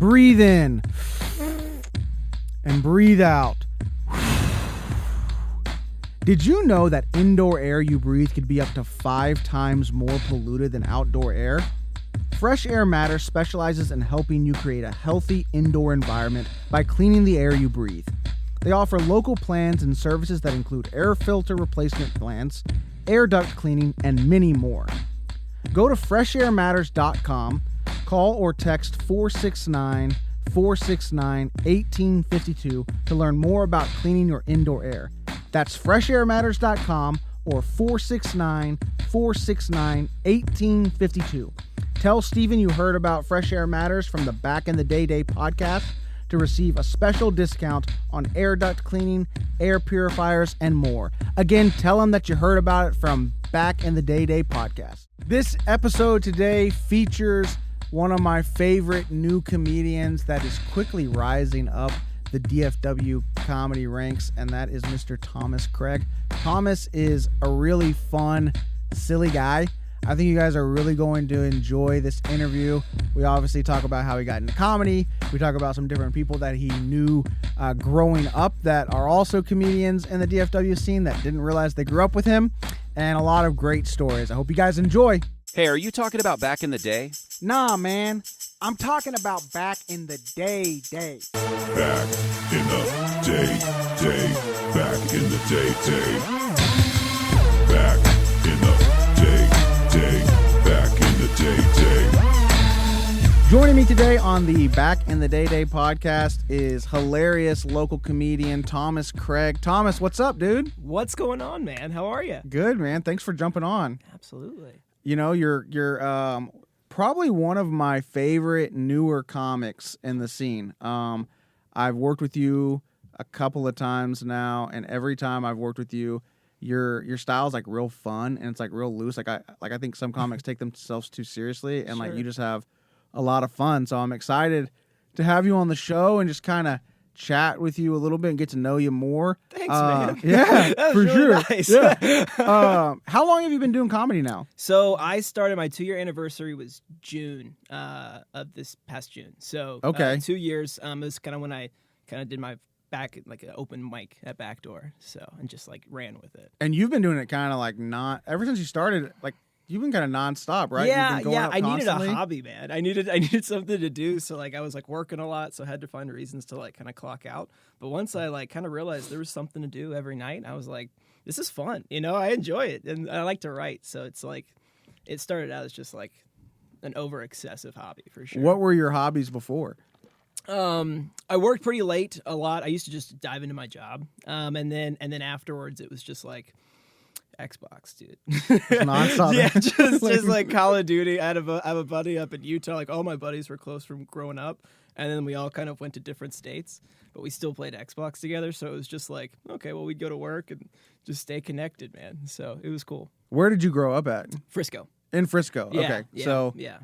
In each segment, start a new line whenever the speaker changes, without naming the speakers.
Breathe in and breathe out. Did you know that indoor air you breathe could be up to 5 times more polluted than outdoor air? Fresh Air Matters specializes in helping you create a healthy indoor environment by cleaning the air you breathe. They offer local plans and services that include air filter replacement plans, air duct cleaning, and many more. Go to freshairmatters.com, call or text 469-469-1852 to learn more about cleaning your indoor air. That's freshairmatters.com or 469-469-1852. Tell Steven you heard about Fresh Air Matters from the Back in the Day podcast to receive a special discount on air duct cleaning, air purifiers, and more. Again, tell them that you heard about it from Back in the Day podcast. This episode today features one of my favorite new comedians that is quickly rising up the DFW comedy ranks, and that is Mr. Thomas Craig. Thomas is a really fun, silly guy. I think you guys are really going to enjoy this interview. We obviously talk about how he got into comedy. We talk about some different people that he knew growing up that are also comedians in the DFW scene that didn't realize they grew up with him, and a lot of great stories. I hope you guys enjoy.
Hey, are you talking about back in the day?
Nah, man. I'm talking about back in the day.
Back in the day. Back in the day. Back in the day. Back in the day.
Joining me today on the Back in the Day podcast is hilarious local comedian Thomas Craig. Thomas, what's up, dude?
What's going on, man? How are you?
Good, man. Thanks for jumping on.
Absolutely.
You know, you're probably one of my favorite newer comics in the scene. I've worked with you a couple of times now, and every time I've worked with you, your style's like real fun and it's like real loose. I think some comics take themselves too seriously, and like you just have a lot of fun. So I'm excited to have you on the show and just kind of chat with you a little bit and get to know you more.
Thanks, man.
Yeah,
that was
for
really
sure.
Nice.
Yeah. How long have you been doing comedy now?
So I started, my 2-year anniversary was June of this past June. So
okay.
2 years. It was kind of when I kind of did my back, like an open mic at Backdoor. So, and just like ran with it.
And you've been doing it kind of like not ever since you started, like you've been kind of nonstop, right?
Yeah,
You've been going up
I
constantly.
needed a hobby, man. I needed something to do. So like I was like working a lot, so I had to find reasons to like kind of clock out. But once I like kind of realized there was something to do every night, I was like, this is fun. You know, I enjoy it, and I like to write. So it's like, it started out as just like an over excessive hobby for sure.
What were your hobbies before?
I worked pretty late a lot. I used to just dive into my job, and then afterwards it was just like Xbox, dude.
Nonstop.
Yeah, just like Call of Duty. I have a buddy up in Utah. Like all my buddies were close from growing up, and then we all kind of went to different states, but we still played Xbox together. So it was just like, okay, well, we'd go to work and just stay connected, man. So it was cool.
Where did you grow up at?
Frisco.
In Frisco.
Yeah,
Okay.
yeah,
So
yeah.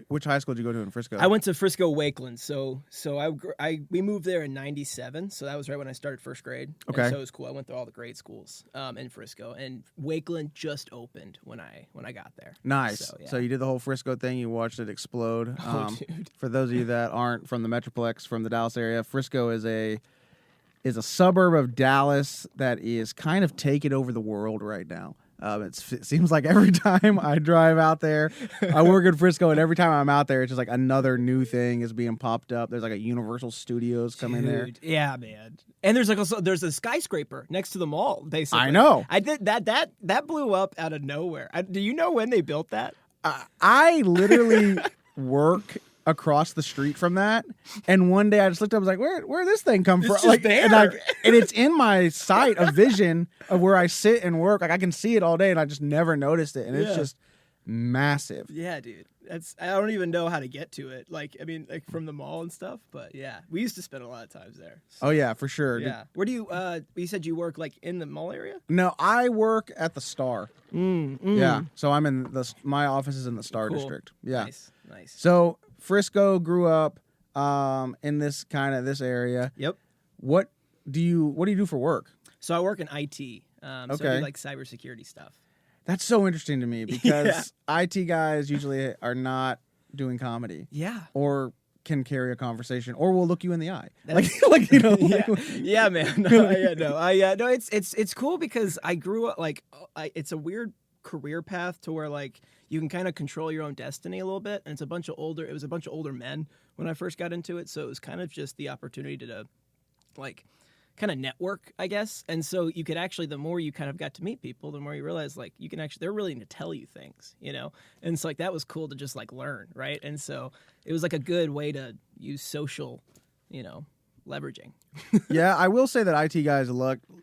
Which high school did you go to in Frisco?
I went to Frisco Wakeland, so we moved there in '97, so that was right when I started first grade.
Okay,
and so it was cool. I went through all the grade schools in Frisco, and Wakeland just opened when I got there.
Nice.
So, yeah.
So you did the whole Frisco thing. You watched it explode.
Dude.
For those of you that aren't from the Metroplex, from the Dallas area, Frisco is a suburb of Dallas that is kind of taking over the world right now. It seems like every time I drive out there, I work in Frisco, and every time I'm out there, it's just like another new thing is being popped up. There's like a Universal Studios coming there.
Yeah, man. And there's there's a skyscraper next to the mall, basically.
I know.
I did that blew up out of nowhere. Do you know when they built that?
I literally work across the street from that, and one day I just looked up, I was like, where did this thing come from?
It's
Like,
just there.
and it's in my sight of vision of where I sit and work. Like I can see it all day, and I just never noticed it, and it's just massive.
Yeah, dude. I don't even know how to get to it. Like, I mean, like from the mall and stuff. But yeah, we used to spend a lot of times there. So,
Oh yeah, for sure.
yeah. Where do you said you work like in the mall area?
No, I work at the Star. Yeah, so I'm in my office is in the Star
Cool.
District. Yeah,
nice.
So Frisco grew up in this area.
Yep.
What do you do for work?
So I work in IT. So I
Okay.
do like cybersecurity stuff.
That's so interesting to me because IT guys usually are not doing comedy.
Yeah.
Or can carry a conversation, or will look you in the eye.
That's-
Like you know.
Yeah, man. No, it's cool because I grew up it's a weird career path to where like you can kind of control your own destiny a little bit, and it was a bunch of older men when I first got into it, so it was kind of just the opportunity to like kind of network, I guess. And so you could actually, the more you kind of got to meet people, the more you realize like you can actually, they're willing to tell you things, you know? And so like that was cool to just like learn, right? And so it was like a good way to use social, leveraging.
Yeah, I will say that IT guys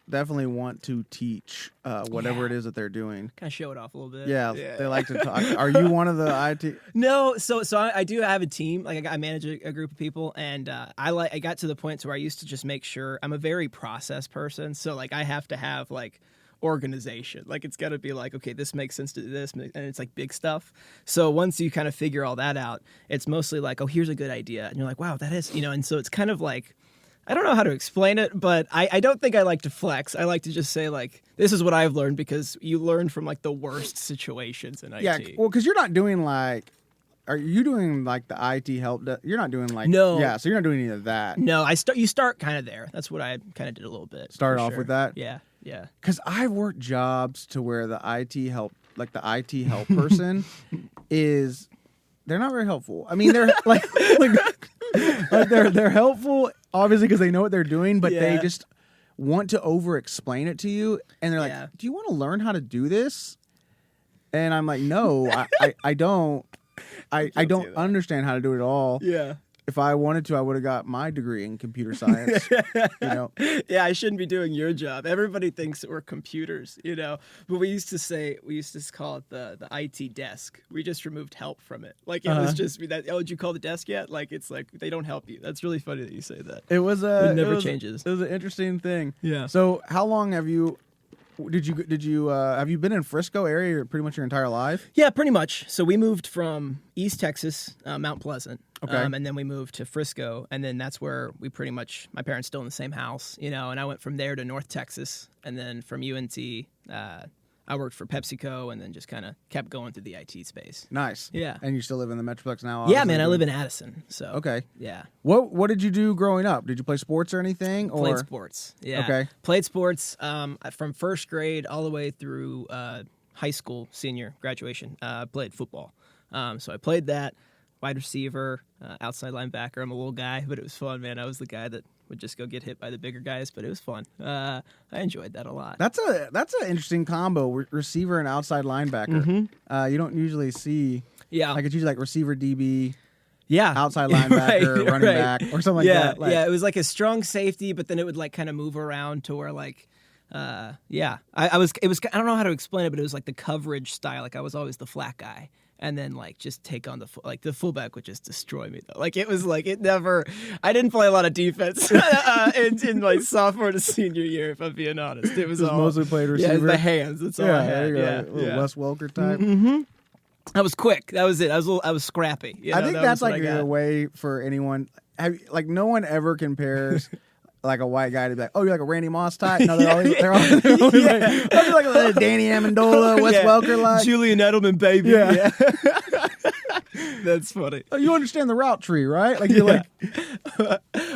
definitely want to teach whatever it is that they're doing.
Kind of show it off a little bit.
Yeah, they like to talk. Are you one of the IT?
No, so I do have a team. Like I manage a group of people, and I got to the point to where I used to just make sure I'm a very process person. So like I have to have like organization. Like it's got to be like, okay, this makes sense to do this, and it's like big stuff. So once you kind of figure all that out, it's mostly like, oh, here's a good idea, and you're like, wow, that is, and so it's kind of like, I don't know how to explain it, but I don't think I like to flex. I like to just say, like, this is what I've learned, because you learn from, like, the worst situations in IT.
Yeah, well, because you're not doing, like, are you doing, like, the IT help? You're not doing, like,
no.
Yeah, so you're not doing any of that.
No, you start kind of there. That's what I kind of did a little bit.
Started off with that?
Yeah.
Because I've worked jobs to where the IT help person is, they're not very helpful. I mean, they're, like they're helpful, obviously, because they know what they're doing, but they just want to over-explain it to you, and they're like, do you want to learn how to do this? And I'm like, no, I don't. I don't understand how to do it at all.
Yeah.
If I wanted to, I would have got my degree in computer science.
Yeah, I shouldn't be doing your job. Everybody thinks that we're computers, but we used to call it the IT desk. We just removed help from it. Like it was just that. Oh, did you call the desk yet? Like it's like they don't help you. That's really funny that you say that.
It was
changes.
It was an interesting thing.
Yeah.
So how long have you? Did you have you been in Frisco area pretty much your entire life?
Yeah, pretty much. So we moved from East Texas, Mount Pleasant,
okay,
and then we moved to Frisco, and then that's where we pretty much, my parents still in the same house, and I went from there to North Texas, and then from UNT, I worked for PepsiCo, and then just kind of kept going through the IT space.
Nice.
Yeah.
And you still live in the Metroplex now?
Yeah, man, I live in Addison. So
okay.
Yeah.
What did you do growing up? Did you play sports or anything? Or?
Played sports. Yeah.
Okay.
Played sports from first grade all the way through high school, senior graduation. Played football. So I played that, wide receiver, outside linebacker. I'm a little guy, but it was fun, man. I was the guy that would just go get hit by the bigger guys, but it was fun. I enjoyed that a lot.
That's an interesting combo, receiver and outside linebacker.
Mm-hmm.
You don't usually see.
Yeah.
Like it's usually like receiver DB.
Yeah.
Outside linebacker, running back, or something like that.
Yeah, it was like a strong safety, but then it would like kind of move around to where like, I don't know how to explain it, but it was like the coverage style. Like I was always the flat guy. And then like just take on the fullback would just destroy me though. Like it was like I didn't play a lot of defense in like sophomore to senior year, if I'm being honest. It was all,
mostly played receiver.
Yeah, the hands. That's all I had.
Yeah, Wes Welker type.
Mm-hmm. I was quick. That was it. I was scrappy.
I think that's like a way for anyone. No one ever compares. Like a white guy to be like, oh, you're like a Randy Moss type. No, they're always like a Danny Amendola, Wes Welker, like
Julian Edelman, baby. Yeah. That's funny.
Oh, you understand the route tree, right? Like you're like,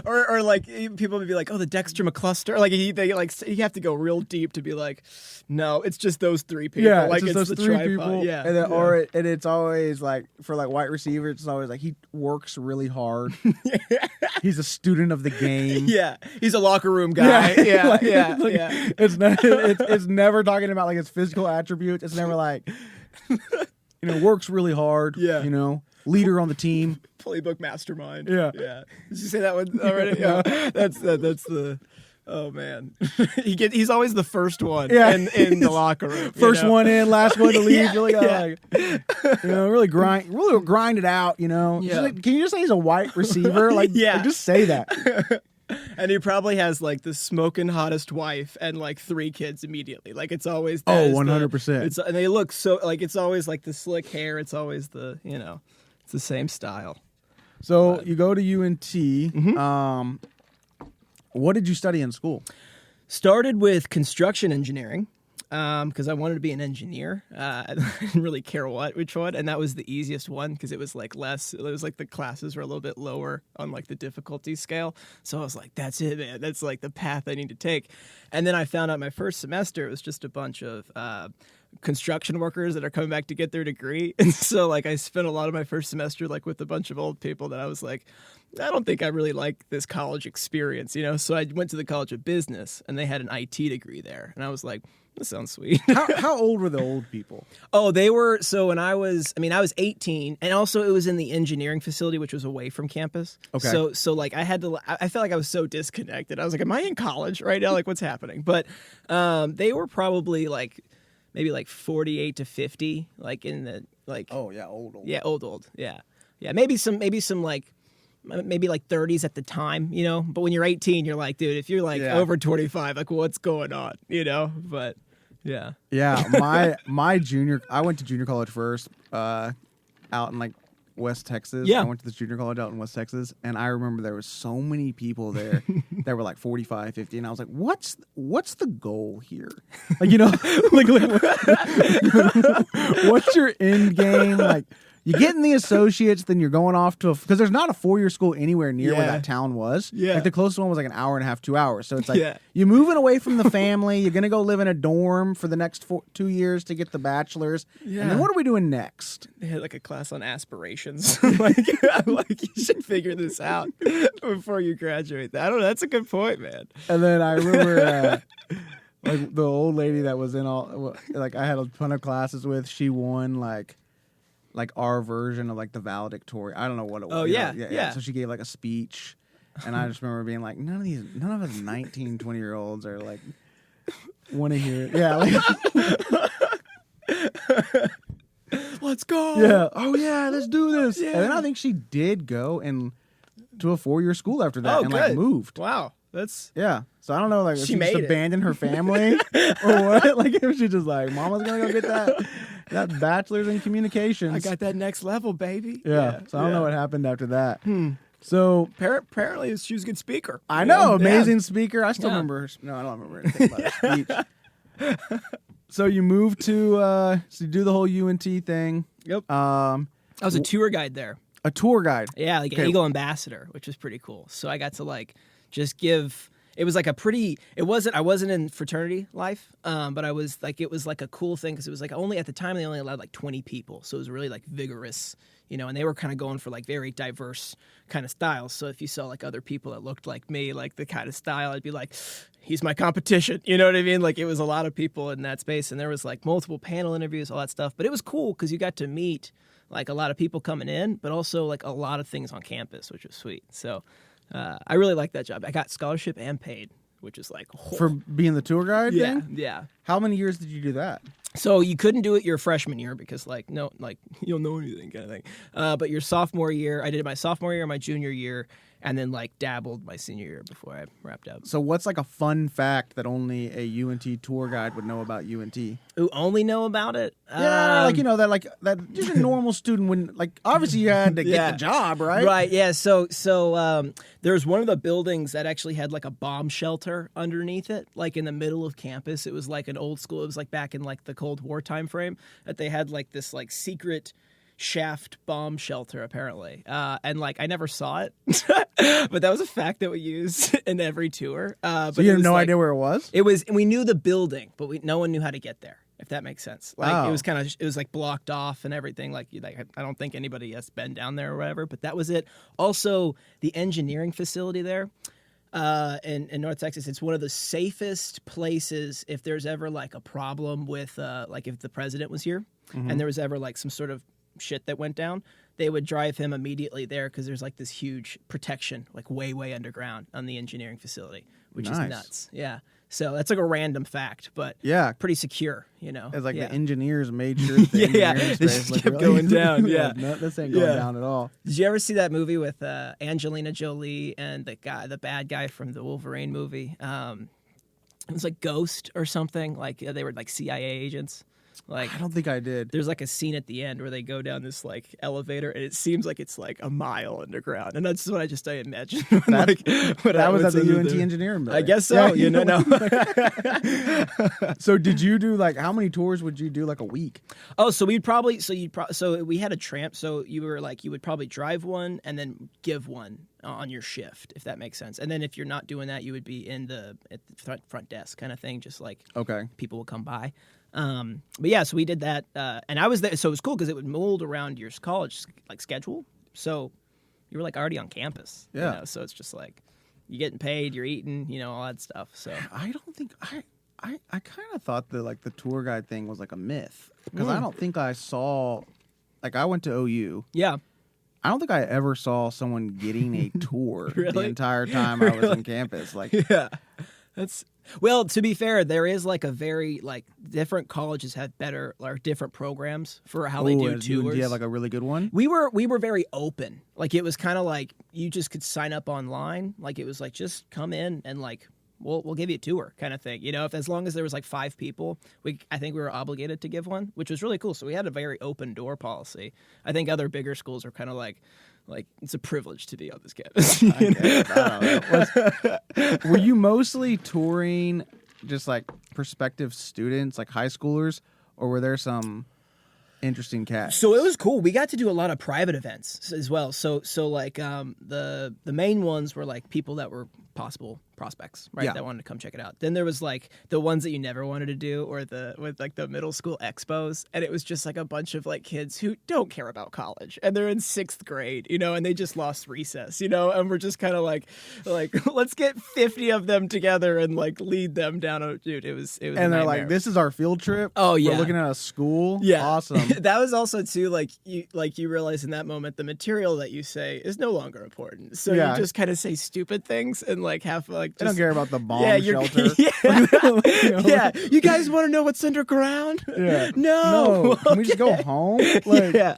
or like people would be like, oh, the Dexter McCluster. Like you have to go real deep to be like, no, it's just those three people.
Yeah,
like
it's those three people.
Yeah,
and then, and it's always like for like white receivers, it's always like he works really hard. He's a student of the game.
Yeah, he's a locker room guy. Yeah, yeah.
It's never talking about like his physical attributes. It's never like. Works really hard.
Yeah.
Leader on the team.
Playbook mastermind.
Yeah.
Yeah. Did you say that one already? Yeah. That's the. Oh man, he's always the first one in the locker room.
First one in, last one to leave. Really grind it out.
Yeah.
Can you just say he's a white receiver? Like just say that.
And he probably has like the smoking hottest wife and like 3 kids immediately. Like it's always
100%.
And they look so like it's always like the slick hair. It's always the it's the same style.
So you go to UNT.
Mm-hmm.
What did you study in school?
Started with construction engineering. because I wanted to be an engineer. I didn't really care which one, and that was the easiest one because it was like less. It was like the classes were a little bit lower on like the difficulty scale. So I was like, "That's it, man. That's like the path I need to take." And then I found out my first semester it was just a bunch of construction workers that are coming back to get their degree, and so like I spent a lot of my first semester like with a bunch of old people that I was like, I don't think I really like this college experience, you know? So I went to the College of Business, and they had an IT degree there. And I was like, this sounds sweet.
How old were the old people?
Oh, they were, so when I was 18, and also it was in the engineering facility, which was away from campus.
Okay.
So like I felt like I was so disconnected. I was like, am I in college right now? Like, what's happening? But they were probably like, maybe like 48 to 50, like in the, like.
Oh, yeah, old.
Yeah, old. Yeah. Yeah, maybe some like, maybe like 30s at the time, you know, but when you're 18 you're like, dude, if you're like over 25, like what's going on, you know? But yeah
my junior, I went to junior college first, out in like West Texas. I went to the junior college out in West Texas, and I remember there was so many people there that were like 45, 50, and I was like, what's the goal here? Like, you know, like what's your end game? Like, you get in the associates, then you're going off to because there's not a 4-year school anywhere near where that town was. Yeah, like the closest one was like an hour and a half, 2 hours. So it's like you're moving away from the family. You're gonna go live in a dorm for the next 2 years to get the bachelor's. Yeah. And then what are we doing next?
They had like a class on aspirations. like you should figure this out before you graduate. I don't know. That's a good point, man. And
then I remember. Like the old lady that was in all, like I had a ton of classes with, she won like our version of like the valedictorian. I don't know what it was.
Oh, yeah.
So she gave like a speech, and I just remember being like, none of us 19, 20-year-olds are like want to hear it. Yeah. Like,
let's go.
Yeah. Oh yeah, let's do this.
Yeah.
And then I think she did go and to a 4-year school after that and
good.
like moved.
Wow. That's
So I don't know, like if she just
made
abandoned her family or what. Like if she just like, Mama's gonna go get that bachelor's in communications.
I got that next level, baby.
Yeah. So I don't know what happened after that. So
apparently she was a good speaker.
I know, amazing speaker. I still remember her. No, I don't remember anything about her speech. So you moved to do the whole UNT thing.
Yep. I was a tour guide there.
A tour guide.
Yeah, like an Eagle Ambassador, which was pretty cool. So I got to like just give. It was like I wasn't in fraternity life, but I was like, it was like a cool thing because it was like at the time they only allowed like 20 people, so it was really like vigorous, you know, and they were kind of going for like very diverse kind of styles. So if you saw like other people that looked like me, like the kind of style, I'd be like, he's my competition, you know what I mean? Like it was a lot of people in that space, and there was like multiple panel interviews, all that stuff, but it was cool because you got to meet like a lot of people coming in, but also like a lot of things on campus, which was sweet. So. I really liked that job. I got scholarship and paid, which is like
for being the tour guide.
Yeah.
How many years did you do that?
So you couldn't do it your freshman year because you don't know anything kind of thing. But your sophomore year, I did it my sophomore year, my junior year, and then like dabbled my senior year before I wrapped up.
So what's like a fun fact that only a UNT tour guide would know about UNT?
Who only know about it?
Yeah, like, you know, that just a normal student wouldn't, like, obviously you had to get the job, right?
Right, yeah. So there's one of the buildings that actually had like a bomb shelter underneath it, like in the middle of campus. It was like an old school. It was like back in like the Cold War time frame that they had like this like secret shaft bomb shelter apparently, and like I never saw it, but that was a fact that we used in every tour. But
so you have no idea where it was?
It was. We knew the building, but no one knew how to get there. If that makes sense. Like it was like blocked off and everything. Like I don't think anybody has been down there or whatever. But that was it. Also, the engineering facility there. In North Texas, it's one of the safest places if there's ever like a problem with like if the president was here and there was ever like some sort of shit that went down, they would drive him immediately there because there's like this huge protection like way underground on the engineering facility, which is nuts. Yeah. So that's like a random fact, but pretty secure, you know.
It's like the engineers made sure that the engineering space
kept going down. Yeah.
No, this ain't going down at all.
Did you ever see that movie with Angelina Jolie and the bad guy from the Wolverine movie? It was like Ghost or something. Like they were like CIA agents. Like,
I don't think I did.
there's like a scene at the end where they go down this like elevator, and it seems like it's like a mile underground, and that's what I imagine.
That was at the UNT engineering building.
I guess so.
Yeah,
you know. No.
So did you do like how many tours would you do like a week?
Oh, so we had a tramp. So you would probably drive one and then give one on your shift, if that makes sense. And then if you're not doing that, you would be at the front desk kind of thing, just like
Okay.
people will come by. But yeah, so we did that, and I was there, so it was cool because it would mold around your college like schedule. So you were like already on campus.
Yeah.
You know? So it's just like you're getting paid, you're eating, all that stuff. So
I don't think I kind of thought the tour guide thing was like a myth because I don't think I saw, like I went to OU.
yeah.
I don't think I ever saw someone getting a tour the
Really?
entire time I was on campus. Like,
Yeah. Well, to be fair, there is like a very like different colleges have better or different programs for how they do tours.
Do you have like a really good one?
We were very open. Like it was kind of like you just could sign up online. Like it was like just come in and like we'll give you a tour kind of thing. If as long as there was like 5 people, I think we were obligated to give one, which was really cool. So we had a very open door policy. I think other bigger schools are kind of like it's a privilege to be on this campus.
I don't know. Were you mostly touring just like prospective students, like high schoolers, or were there some interesting cats?
So it was cool. We got to do a lot of private events as well. So like the main ones were like people that were possible prospects, right?
Yeah.
That wanted to come check it out. Then there was like the ones that you never wanted to do, or with like the middle school expos, and it was just like a bunch of like kids who don't care about college, and they're in 6th grade, and they just lost recess, and we're just kind of like let's get 50 of them together and like lead them down a dude. It was
And they're like, "This is our field trip.
Oh yeah,
we're looking at a school.
Yeah,
awesome."
That was also too like you realize in that moment the material that you say is no longer important. So
Yeah.
you just kind of say stupid things and like have like
They don't care about the bomb
you're-
shelter.
Yeah, yeah. You guys want to know what's underground?
Yeah.
No.
Can we just go home? Like,
yeah,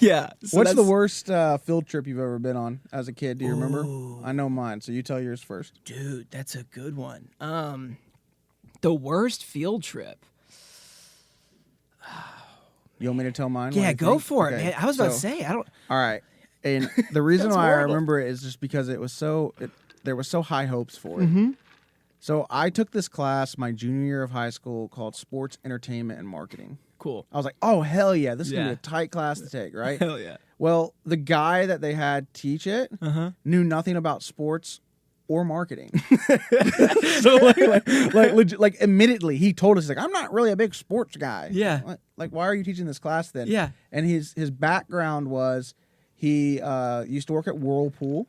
yeah. So
what's the
that's-
worst field trip you've ever been on as a kid? Do you remember? I know mine, so you tell yours first.
Dude, that's a good one. The worst field trip.
You want me to tell mine?
Yeah,
what I
go
think?
for it,
Okay,
man. I was about to
so-
say I don't.
All right. And the reason
That's
why I
horrible.
remember it is just because it was there was so high hopes for it.
Mm-hmm.
So I took this class my junior year of high school called Sports Entertainment and Marketing.
Cool.
I was like, oh, hell yeah, this is going to
Yeah.
be a tight class to take, right?
Hell yeah.
Well, the guy that they had teach it knew nothing about sports or marketing. So like admittedly, he told us, he's like, I'm not really a big sports guy.
Yeah.
Like, why are you teaching this class then?
Yeah.
And his background was he used to work at Whirlpool.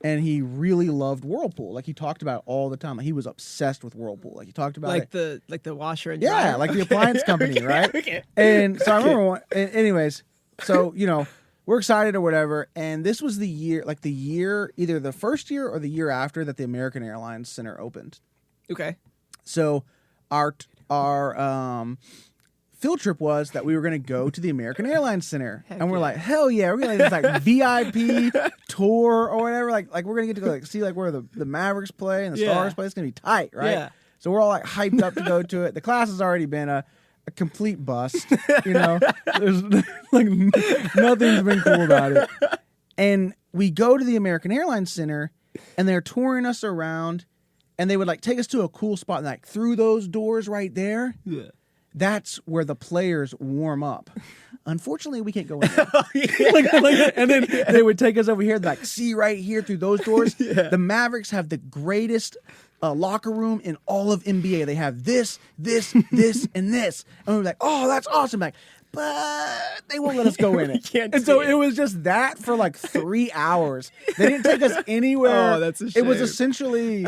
And he really loved Whirlpool. Like he talked about it all the time. Like he was obsessed with Whirlpool. Like he talked about it.
The washer and
Yeah,
dryer.
like the appliance company, right?
Okay.
And so I remember anyways, so we're excited or whatever, and this was the year, either the first year or the year after that the American Airlines Center opened.
Okay.
So our field trip was that we were going to go to the American Airlines Center, and we're
yeah.
like, hell yeah, we're going to like this VIP tour or whatever. Like we're going to get to go like see like where the Mavericks play and the
Yeah.
Stars play. It's going to be tight, right?
Yeah.
So we're all like hyped up to go to it. The class has already been a complete bust. There's like nothing's been cool about it. And we go to the American Airlines Center, and they're touring us around, and they would like take us to a cool spot, and like through those doors right there.
Yeah.
That's where the players warm up. Unfortunately, we can't go in there. And then they would take us over here, like, see right here through those doors.
Yeah.
The Mavericks have the greatest locker room in all of NBA. They have this, and this. And we're like, oh, that's awesome. Like, but they won't let us go in it.
Can't
And so
see it.
it was just that for like 3 hours. They didn't take us anywhere.
Oh, that's a
It was
shame.
essentially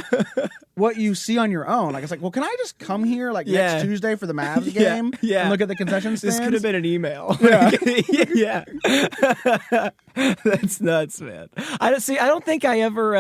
what you see on your own. Like, it's like, well, can I just come here like
Yeah.
next Tuesday for the Mavs
Yeah,
game
yeah.
and look at the concession stands?
This could have been an email.
Yeah.
Yeah. That's nuts, man. I don't think I ever.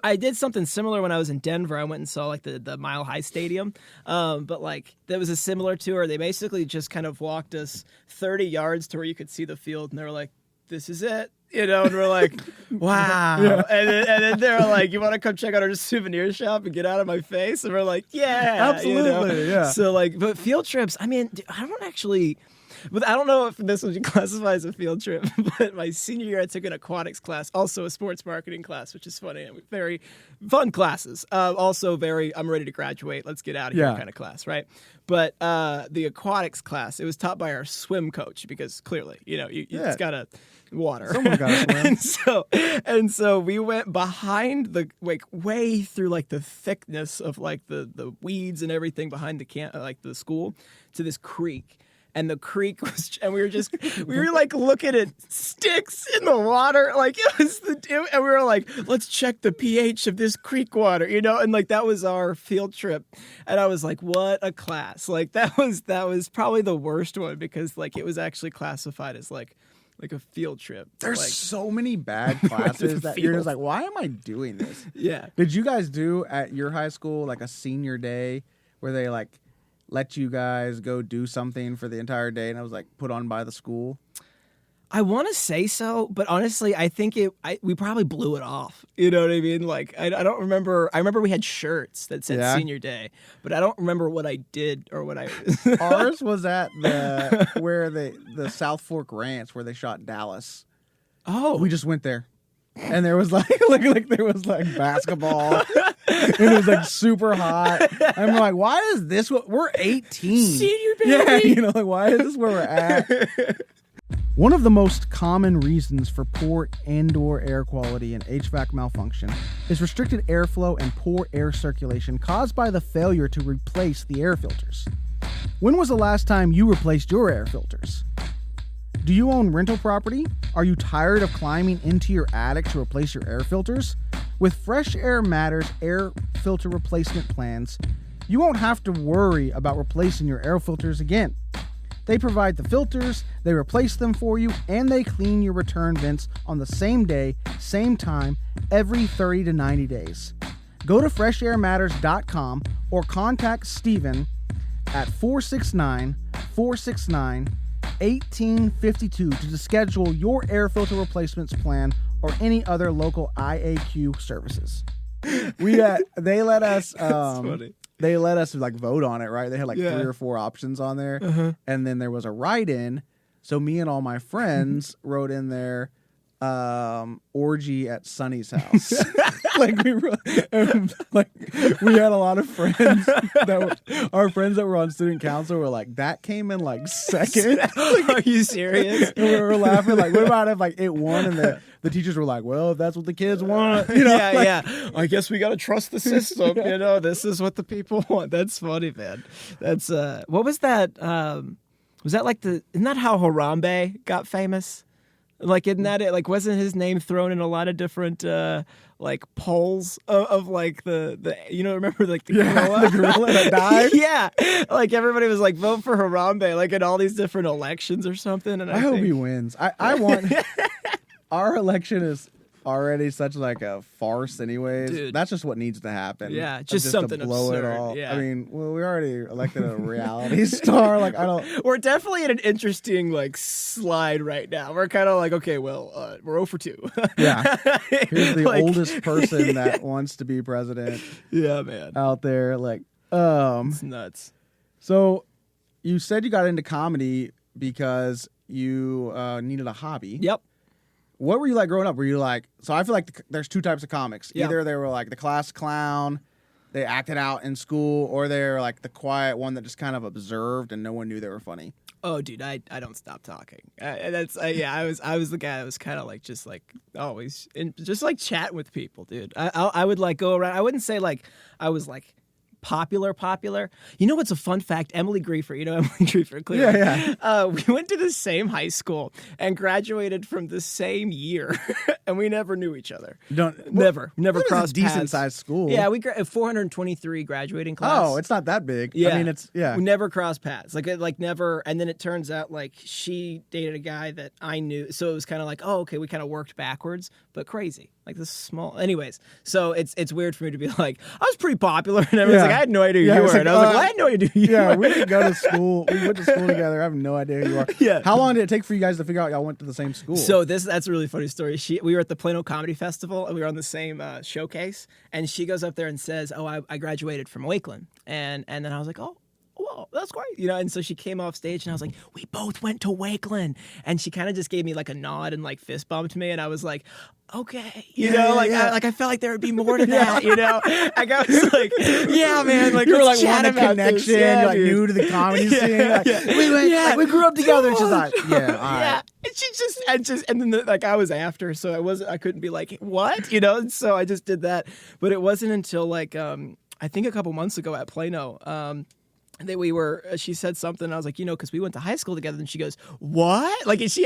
I did something similar when I was in Denver. I went and saw like the Mile High Stadium, but like that was a similar tour. They basically just kind of walked us 30 yards to where you could see the field, and they were like, this is it. And we're like, wow. And then they're like, you want to come check out our souvenir shop and get out of my face? And we're like, yeah.
Absolutely, yeah.
So but field trips, I mean, I don't know if this would classify as a field trip, but my senior year I took an aquatics class, also a sports marketing class, which is funny. Very fun classes. Also I'm ready to graduate. Let's get out of here kind of class, right? But the aquatics class, it was taught by our swim coach because clearly, it's got to water.
Someone got to swim.
and so we went behind way through the thickness of the weeds and everything behind the school to this creek. And the creek was, and we were looking at sticks in the water. And we were like, let's check the pH of this creek water, and that was our field trip. And I was like, what a class. That was probably the worst one because it was actually classified as like a field trip.
There's so many bad classes that you're just like, why am I doing this?
Yeah.
Did you guys do at your high school a senior day where they let you guys go do something for the entire day and it was put on by the school?
I want to say so, but honestly, I think we probably blew it off. You know what I mean? I don't remember. I remember we had shirts that said senior day, but I don't remember what I did or what I.
Ours was at the South Fork Ranch where they shot Dallas.
Oh,
we just went there, and there was there was basketball. And it was super hot. I'm like, why is this what we're 18?
Senior baby.
Yeah, why is this where we're at? One of the most common reasons for poor indoor air quality and HVAC malfunction is restricted airflow and poor air circulation caused by the failure to replace the air filters. When was the last time you replaced your air filters? Do you own rental property? Are you tired of climbing into your attic to replace your air filters? With Fresh Air Matters air filter replacement plans, you won't have to worry about replacing your air filters again. They provide the filters, they replace them for you, and they clean your return vents on the same day, same time, every 30 to 90 days. Go to freshairmatters.com or contact Steven at 469-469-1852 to schedule your air filter replacements plan or any other local IAQ services. They let us they let us vote on it, right? They had 3 or 4 options on there, and then there was a write-in. So me and all my friends wrote in there, orgy at Sonny's house. We had a lot of friends our friends that were on student council were like, that came in second.
Are you serious?
And we were laughing what about if it won and the teachers were like, well, if that's what the kids want,
yeah. I guess we got to trust the system. This is what the people want. That's funny, man. That's what was that? Was that isn't that how Harambe got famous? Isn't that it? Wasn't his name thrown in a lot of different polls of the remember the gorilla?
The gorilla that died?
Yeah. Everybody was vote for Harambe, in all these different elections or something. And
I hope he wins. I want our election is already such a farce anyways.
Dude.
That's just what needs to happen.
Yeah, just something
to blow
absurd.
it all.
Yeah.
I mean, we already elected a reality star. I don't.
We're definitely at an interesting slide right now. We're kind of okay, well, we're 0 for 2.
Yeah. Here's the oldest person that wants to be president.
Yeah, man.
Out there,
it's nuts.
So, you said you got into comedy because you needed a hobby.
Yep.
What were you growing up? Were you so I feel there's 2 types of comics.
Yeah.
Either they were the class clown, they acted out in school, or they're the quiet one that just kind of observed and no one knew they were funny.
Oh, dude, I don't stop talking. I was the guy that was kind of just always just chatting with people, dude. I would go around. I wouldn't say I was popular. What's a fun fact? Emily Griefer. Emily Griefer, clearly.
Yeah.
We went to the same high school and graduated from the same year, and we never knew each other. Never crossed
a decent
paths.
sized school.
Yeah, we 423 graduating class.
Oh, it's not that big.
Yeah.
I mean,
We never crossed paths. Never. And then it turns out she dated a guy that I knew, so it was kind of oh, okay, we kind of worked backwards, but crazy. This small. Anyways, so it's weird for me to be I was pretty popular, and everyone's I had no idea who
Yeah,
you were.
it's like,
And I was like, well, I had no idea who you
Yeah,
were.
we didn't go to school. We went to school together. I have no idea who you are.
Yeah.
How long did it take for you guys to figure out y'all went to the same school?
So that's a really funny story. We were at the Plano Comedy Festival, and we were on the same showcase. And she goes up there and says, "Oh, I graduated from Wakeland." And then I was like, "Oh, whoa, that's great." And so she came off stage, and I was like, "We both went to Wakeland." And she kind of just gave me like a nod and like fist bumped me, and I was like, "Okay," I felt like there would be more to that, Like I was like, "Yeah, man." Like
you were
let's
like
chat
one
about
connection.
this. Yeah,
You're like
dude.
new to the comedy scene. Like, we grew up together. And she's like, yeah, all right.
Yeah, and she and then like I was after, so I couldn't be like, what, So I just did that, but it wasn't until like I think a couple months ago at Plano. That she said something, and I was like, because we went to high school together, and she goes, what? Like, and she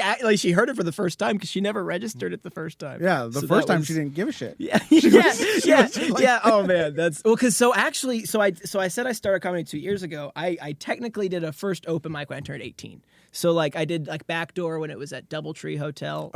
heard it for the first time because she never registered it the first time.
Yeah, the first time she didn't give a shit.
Yeah, yeah. Oh man, that's because so I said I started comedy 2 years ago. I technically did a first open mic when I turned 18. So like I did like Backdoor when it was at DoubleTree Hotel,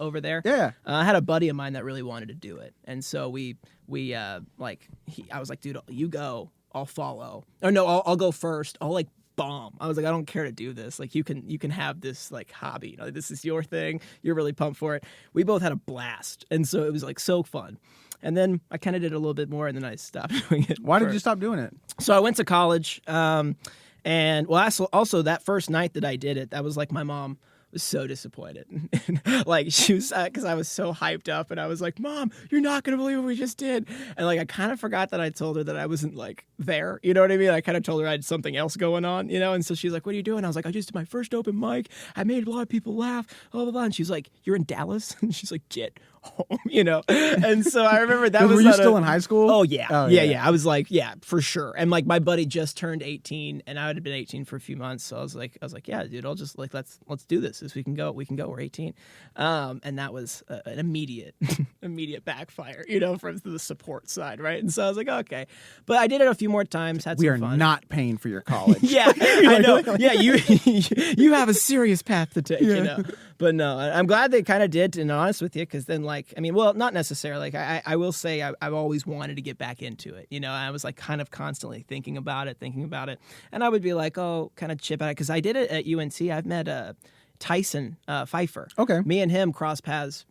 over there.
Yeah,
I had a buddy of mine that really wanted to do it, and so I was like, dude, you go. I'll follow. Or no, I'll go first. I'll like bomb. I was like, I don't care to do this. Like you can have this like hobby. This is your thing. You're really pumped for it. We both had a blast. And so it was like so fun. And then I kind of did a little bit more and then I stopped doing it.
Why did you stop doing it?
So I went to college. And also that first night that I did it, that was like my mom was so disappointed. Like she was, because I was so hyped up and I was like, Mom, you're not going to believe what we just did. And like, I kind of forgot that I told her that I wasn't like there. You know what I mean? I kind of told her I had something else going on, And so she's like, what are you doing? I was like, I just did my first open mic. I made a lot of people laugh, blah, blah, blah. And she's like, you're in Dallas? And she's like, get home, And so I remember that was.
Were you still in high school?
Oh, yeah. Yeah. I was like, yeah, for sure. And like my buddy just turned 18 and I had been 18 for a few months. So I was like, yeah, dude, I'll just like, let's do this. If we can go, we're 18. And that was an immediate backfire, from the support side. Right. And so I was like, okay, but I did it a few more times. Had
we
some
are
fun.
not paying for your college.
Yeah, I know. Yeah, you have a serious path to take, But no, I'm glad they kind of did, to be honest with you, because then, like, I mean, well, not necessarily. Like, I will say I've always wanted to get back into it. I was like kind of constantly thinking about it, and I would be like, oh, kind of chip at it, because I did it at UNC. I've met Tyson Pfeiffer.
Okay,
me and him crossed paths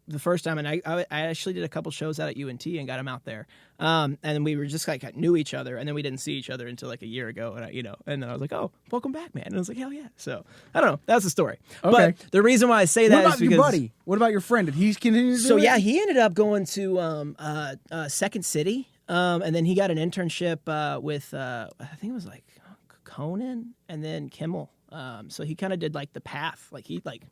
the first time, and I actually did a couple shows out at UNT and got him out there. And we were just like knew each other, and then we didn't see each other until like a year ago, and and then I was like, oh, welcome back, man. And I was like, hell yeah. So I don't know, that's the story.
Okay.
But the reason why I say that
what about
is because
your buddy? What about your friend? Did he continue to do it?
Yeah, he ended up going to Second City, and then he got an internship with I think it was like Conan and then Kimmel. So he kind of did like the path, like he like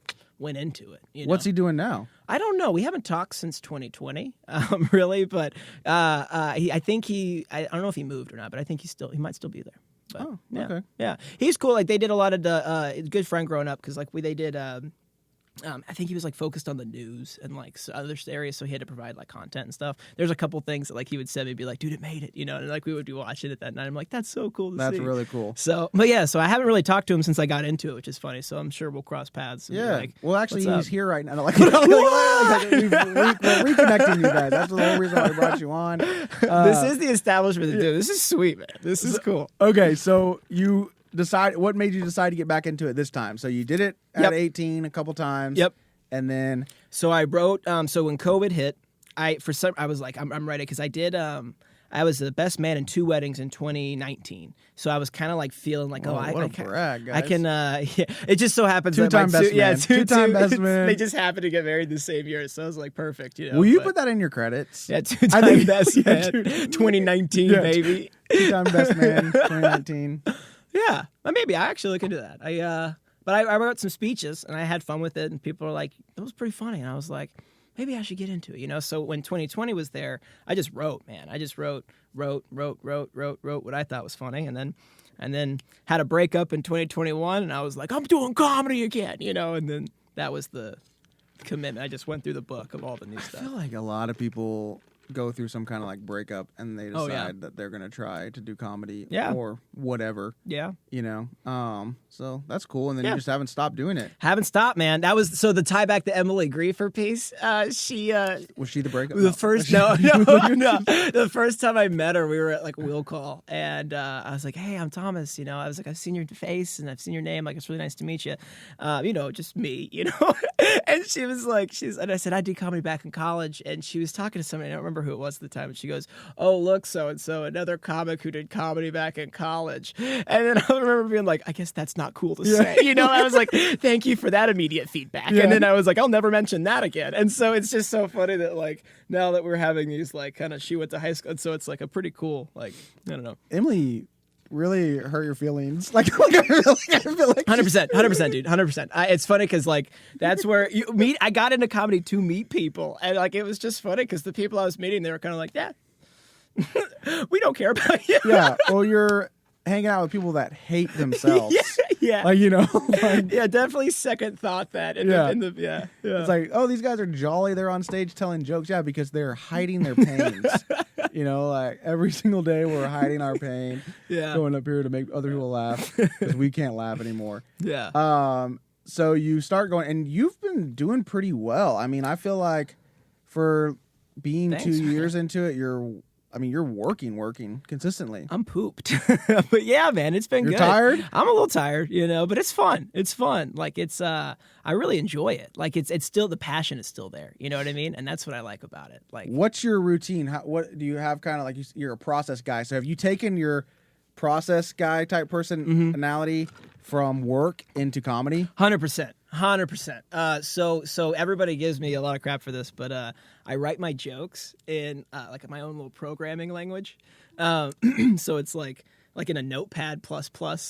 went into it.
What's he doing now?
I don't know. We haven't talked since 2020, really. But I think I don't know if he moved or not, but I think he might still be there. But, yeah,
okay.
Yeah, he's cool. Like they did a lot of the good friend growing up because like they did. I think he was like focused on the news and like other areas, so he had to provide like content and stuff. There's a couple things that like he would send me, be like, "Dude, it made it," and like we would be watching it that night. I'm like, "That's so cool to see."
That's really cool.
So, but yeah, so I haven't really talked to him since I got into it, which is funny. So I'm sure we'll cross paths. And
Yeah.
be like,
well, actually,
"What's
he's
up?"
here right now. Like, we're reconnecting you guys. That's the whole reason why we brought you on.
This is the establishment to do. This is sweet, man. This is cool.
Okay, so what made you decide to get back into it this time? So you did it at 18 a couple times.
Yep.
And then
so I wrote. So when COVID hit, I was like, I'm ready because I did. I was the best man in 2 weddings in 2019. So I was kind of like feeling like,
brag, guys.
I can. Yeah, it just so happens
Two-time
that
best man. Two-time best man.
They just happened to get married the same year, so I was like, perfect.
Will you put that in your credits?
Yeah, 2-time best man, 2019, baby.
2-time best man, 2019.
Yeah, maybe I actually look into that. But I wrote some speeches and I had fun with it, and people were like, "It was pretty funny," and I was like, maybe I should get into it, So when 2020 was there, I just wrote, man. I just wrote what I thought was funny, and then had a breakup in 2021, and I was like, I'm doing comedy again, and then that was the commitment. I just went through the book of all the new stuff.
I feel like a lot of people go through some kind of like breakup and they decide that they're gonna try to do comedy or whatever.
Yeah.
You know. So that's cool. And then you just haven't stopped doing it.
Haven't stopped, man. That was so the tie back to Emily Griefer piece. She
was she the breakup?
The first no. The first time I met her, we were at like Will Call, and I was like, "Hey, I'm Thomas." You know, I was like, "I've seen your face and I've seen your name. Like, it's really nice to meet you." You know, just me. You know. And she was like, and I said, "I did comedy back in college," and she was talking to somebody. I don't remember who it was at the time. And she goes, "Oh, look, so and so, another comic who did comedy back in college." And then I remember being like, "I guess that's not cool to say." You know, I was like, "Thank you for that immediate feedback." And then I was like, "I'll never mention that again." And so it's just so funny that like now that we're having these like kind of she went to high school, and so it's like a pretty cool like I don't know.
Emily really hurt your feelings. Like I feel like
100%, dude, 100%. It's funny because like that's where you meet. I got into comedy to meet people, and like it was just funny because the people I was meeting, they were kind of like, "Yeah, we don't care about you."
Yeah, well, you're hanging out with people that hate themselves.
Yeah.
Like, you know, like,
yeah, definitely second thought that.
Yeah.
Yeah.
It's like, oh, these guys are jolly. They're on stage telling jokes. Yeah, because they're hiding their pains. You know, like every single day we're hiding our pain.
Yeah.
Going up here to make other people laugh because we can't laugh anymore.
Yeah.
So you start going, and you've been doing pretty well. I mean, I feel like for being 2 years into it, you're working consistently.
I'm pooped. But yeah, man, it's been
You're
good.
tired?
I'm a little tired, you know, but it's fun. It's fun. Like it's I really enjoy it. Like it's still the passion is still there. You know what I mean? And that's what I like about it. Like
what's your routine? What do you have kind of like you're a process guy. So have you taken your process guy type personality from work into comedy?
100%. So everybody gives me a lot of crap for this, but I write my jokes in like my own little programming language. So it's like in a Notepad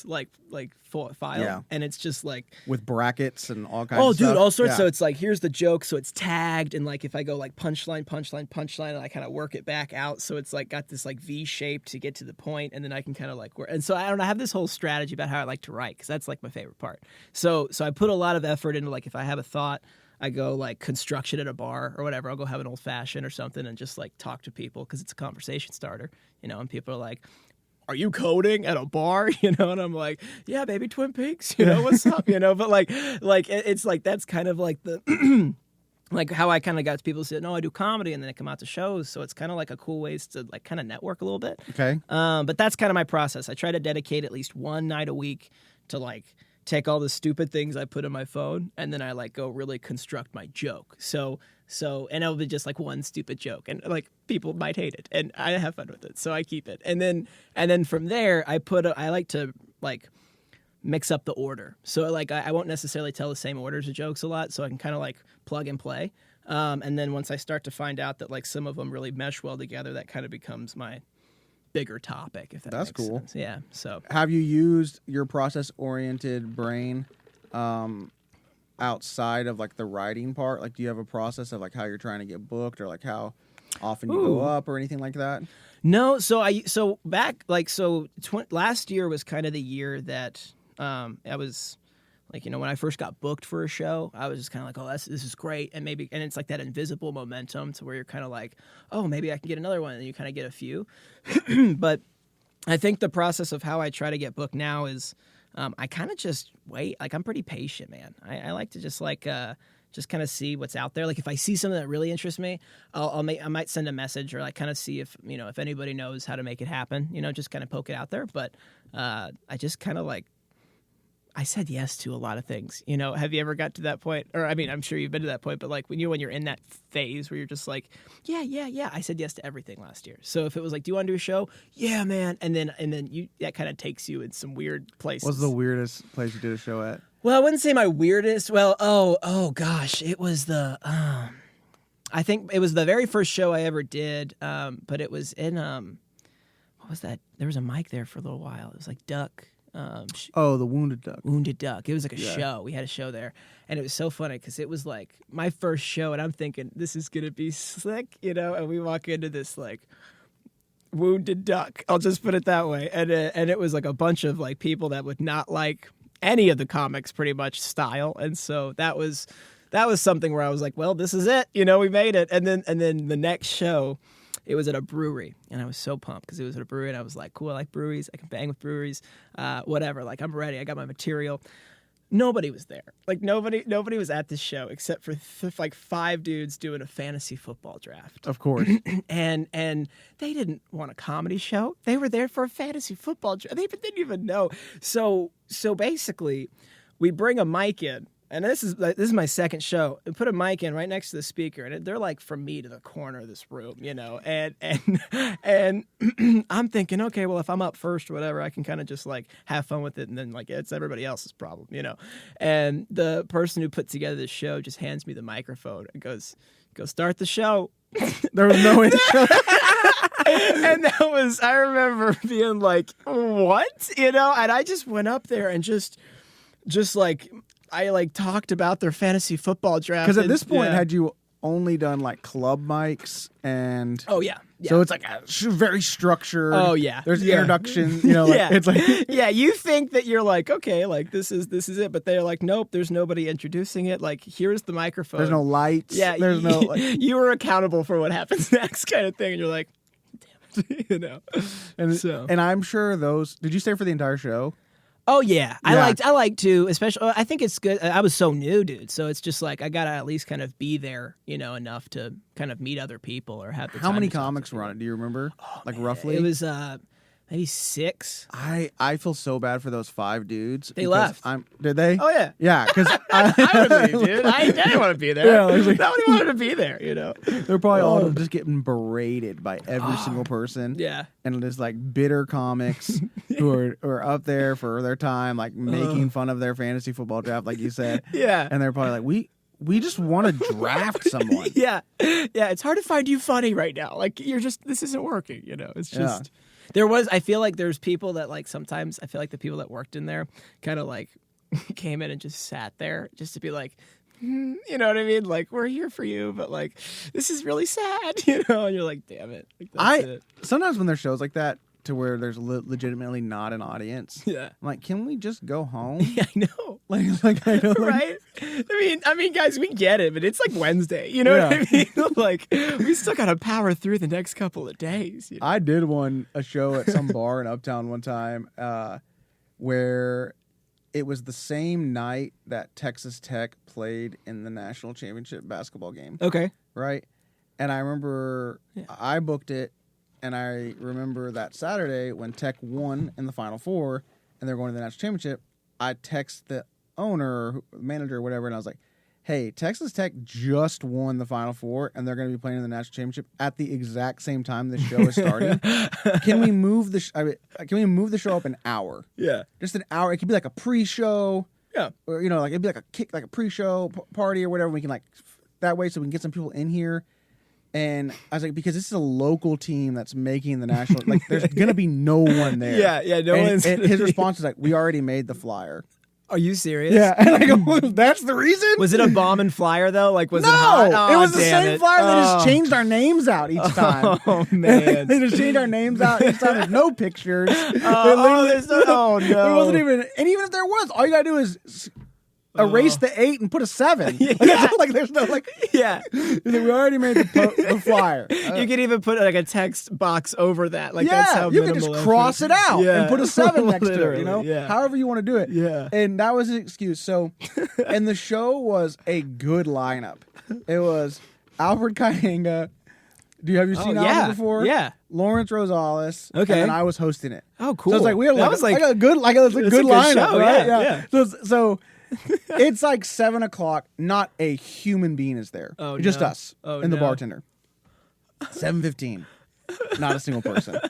like file, and it's just like
with brackets and all kinds of stuff.
Oh, dude, all sorts. Yeah. So it's like here's the joke, so it's tagged, and like if I go like punchline, and I kind of work it back out, so it's like got this like V shape to get to the point, and then I can kind of like work. And so I have this whole strategy about how I like to write because that's like my favorite part. So I put a lot of effort into like if I have a thought, I go like construct it at a bar or whatever. I'll go have an old fashioned or something and just like talk to people because it's a conversation starter, you know. And people are like, "Are you coding at a bar?" You know, and I'm like, "Yeah, baby, Twin Peaks, you know, what's up?" You know, but like it's like that's kind of like the like how I kind of got people to say, "No, I do comedy," and then I come out to shows. So it's kind of like a cool ways to like kind of network a little bit.
Okay.
But that's kind of my process. I try to dedicate at least one night a week to like take all the stupid things I put in my phone, and then I like go really construct my joke. So and it'll be just like one stupid joke, and like people might hate it, and I have fun with it, so I keep it. And then from there, I like to like mix up the order. So like I won't necessarily tell the same orders of jokes a lot, so I can kind of like plug and play. And then once I start to find out that like some of them really mesh well together, that kind of becomes my bigger topic, if that's
cool.
Sense. Yeah. So
have you used your process-oriented brain outside of like the writing part? Like, do you have a process of like how you're trying to get booked, or like how often you go up, or anything like that?
No. Last year was kind of the year that I was like, you know, when I first got booked for a show, I was just kind of like, "Oh, this is great," and it's like that invisible momentum to where you're kind of like, "Oh, maybe I can get another one," and you kind of get a few. But I think the process of how I try to get booked now is I kind of just wait. Like I'm pretty patient, man. I like to just like just kind of see what's out there. Like if I see something that really interests me, I might send a message or like kind of see if, you know, if anybody knows how to make it happen, you know, just kind of poke it out there. But I just kind of like, I said yes to a lot of things. You know, have you ever got to that point? Or I mean, I'm sure you've been to that point, but like when you're in that phase where you're just like, yeah, I said yes to everything last year. So if it was like, "Do you want to do a show?" "Yeah, man." And then that kind of takes you in some weird places.
What's the weirdest place you did a show at?
Well, I wouldn't say my weirdest. Well, oh gosh, it was I think it was the very first show I ever did. But it was in what was that? There was a mic there for a little while. It was like Duck.
The Wounded Duck.
Wounded Duck. It was like a show. We had a show there, and it was so funny because it was like my first show, and I'm thinking this is gonna be slick, you know. And we walk into this like Wounded Duck. I'll just put it that way, and it was like a bunch of like people that would not like any of the comics pretty much style, and so that was something where I was like, well, this is it, you know, we made it. And then the next show, It was at a brewery, and I was so pumped because it was at a brewery, and I was like, cool, I like breweries. I can bang with breweries, whatever. Like, I'm ready. I got my material. Nobody was there. Like, nobody was at this show except for like 5 dudes doing a fantasy football draft.
Of course.
and they didn't want a comedy show. They were there for a fantasy football draft. They didn't even know. So basically, we bring a mic in. And this is my second show. And put a mic in right next to the speaker, and they're like from me to the corner of this room, you know. And I'm thinking, okay, well, if I'm up first or whatever, I can kind of just like have fun with it, and then like it's everybody else's problem, you know. And the person who put together this show just hands me the microphone and goes, "Go start the show."
There was no intro.
And I remember being like, what, you know? And I just went up there and just like. I like talked about their fantasy football draft.
Because at this point, had you only done like club mics and
oh yeah,
so it's like very structured.
Oh yeah,
there's introductions. You know, like,
yeah,
it's like
yeah. You think that you're like okay, like this is it, but they're like nope. There's nobody introducing it. Like here's the microphone.
There's no lights.
Yeah,
there's no. Like,
you were accountable for what happens next, kind of thing, and you're like, damn it, you know.
And I'm sure those. Did you stay for the entire show?
Oh yeah. I like to, especially. I think it's good. I was so new, dude. So it's just like I gotta at least kind of be there, you know, enough to kind of meet other people or have.
How many comics were on it? Do you remember? Like roughly?
It was maybe 6.
I feel so bad for those 5 dudes.
They left.
Did they?
Oh yeah.
Yeah, because
I would leave, dude. I didn't want to be there.
Yeah, like,
nobody wanted to be there, you know.
They're probably all just getting berated by every single person.
Yeah.
And just like bitter comics who are up there for their time, like making fun of their fantasy football draft, like you said.
Yeah.
And they're probably like, we just want to draft someone.
Yeah. Yeah. It's hard to find you funny right now. Like this isn't working, you know. It's just I feel like there's people that like sometimes I feel like the people that worked in there kind of like came in and just sat there just to be like, you know what I mean? Like, we're here for you, but like, this is really sad, you know? And you're like, damn it. Like, that's it.
Sometimes when there's shows like that to where there's legitimately not an audience,
yeah,
I'm like, can we just go home?
Yeah, I know.
Like I know, like,
right? I mean, guys, we get it, but it's like Wednesday, you know what I mean? Like, we still got to power through the next couple of days. You know?
I did a show at some bar in Uptown one time where it was the same night that Texas Tech played in the national championship basketball game.
Okay.
Right? And I remember I booked it, and I remember that Saturday when Tech won in the Final Four and they're going to the national championship, I text the owner, or manager, or whatever, and I was like, hey, Texas Tech just won the Final Four, and they're going to be playing in the national championship at the exact same time the show is starting. Can we move the show up an hour? Yeah, just an hour. It could be like a pre-show. Yeah, or you know, like it'd be like a pre-show party or whatever. We can like that way so we can get some people in here. And I was like, because this is a local team that's making the national. Like, there's gonna be no one there.
Yeah, no one's.
And his response is like, we already made the flyer.
Are you serious?
Yeah, and I go, that's the reason?
Was it a bomb and flyer, though? Like, was it
hot?
Oh,
it was the same flyer. They just changed our names out each time.
Oh, man.
They just changed our names out each time. There's no pictures.
There's no.
There wasn't even, and even if there was, all you gotta do is erase the 8 and put a 7.
Yeah.
Like there's no like.
Yeah.
We already made the flyer.
You could even put like a text box over that. Like,
yeah,
that's how
you could just cross it out and put a 7 next to it. You know, however you want to do it.
Yeah.
And that was an excuse. So, and the show was a good lineup. It was Alfred Kayanga. Have you seen Alfred before?
Yeah.
Lawrence Rosales.
Okay.
And I was hosting it.
Oh, cool.
So it's like we had
that was like
a good lineup,
show,
right?
Yeah.
So it's like 7:00. Not a human being is there.
Oh,
just
no.
us
Oh,
and the
no.
bartender. 7:15. Not a single person.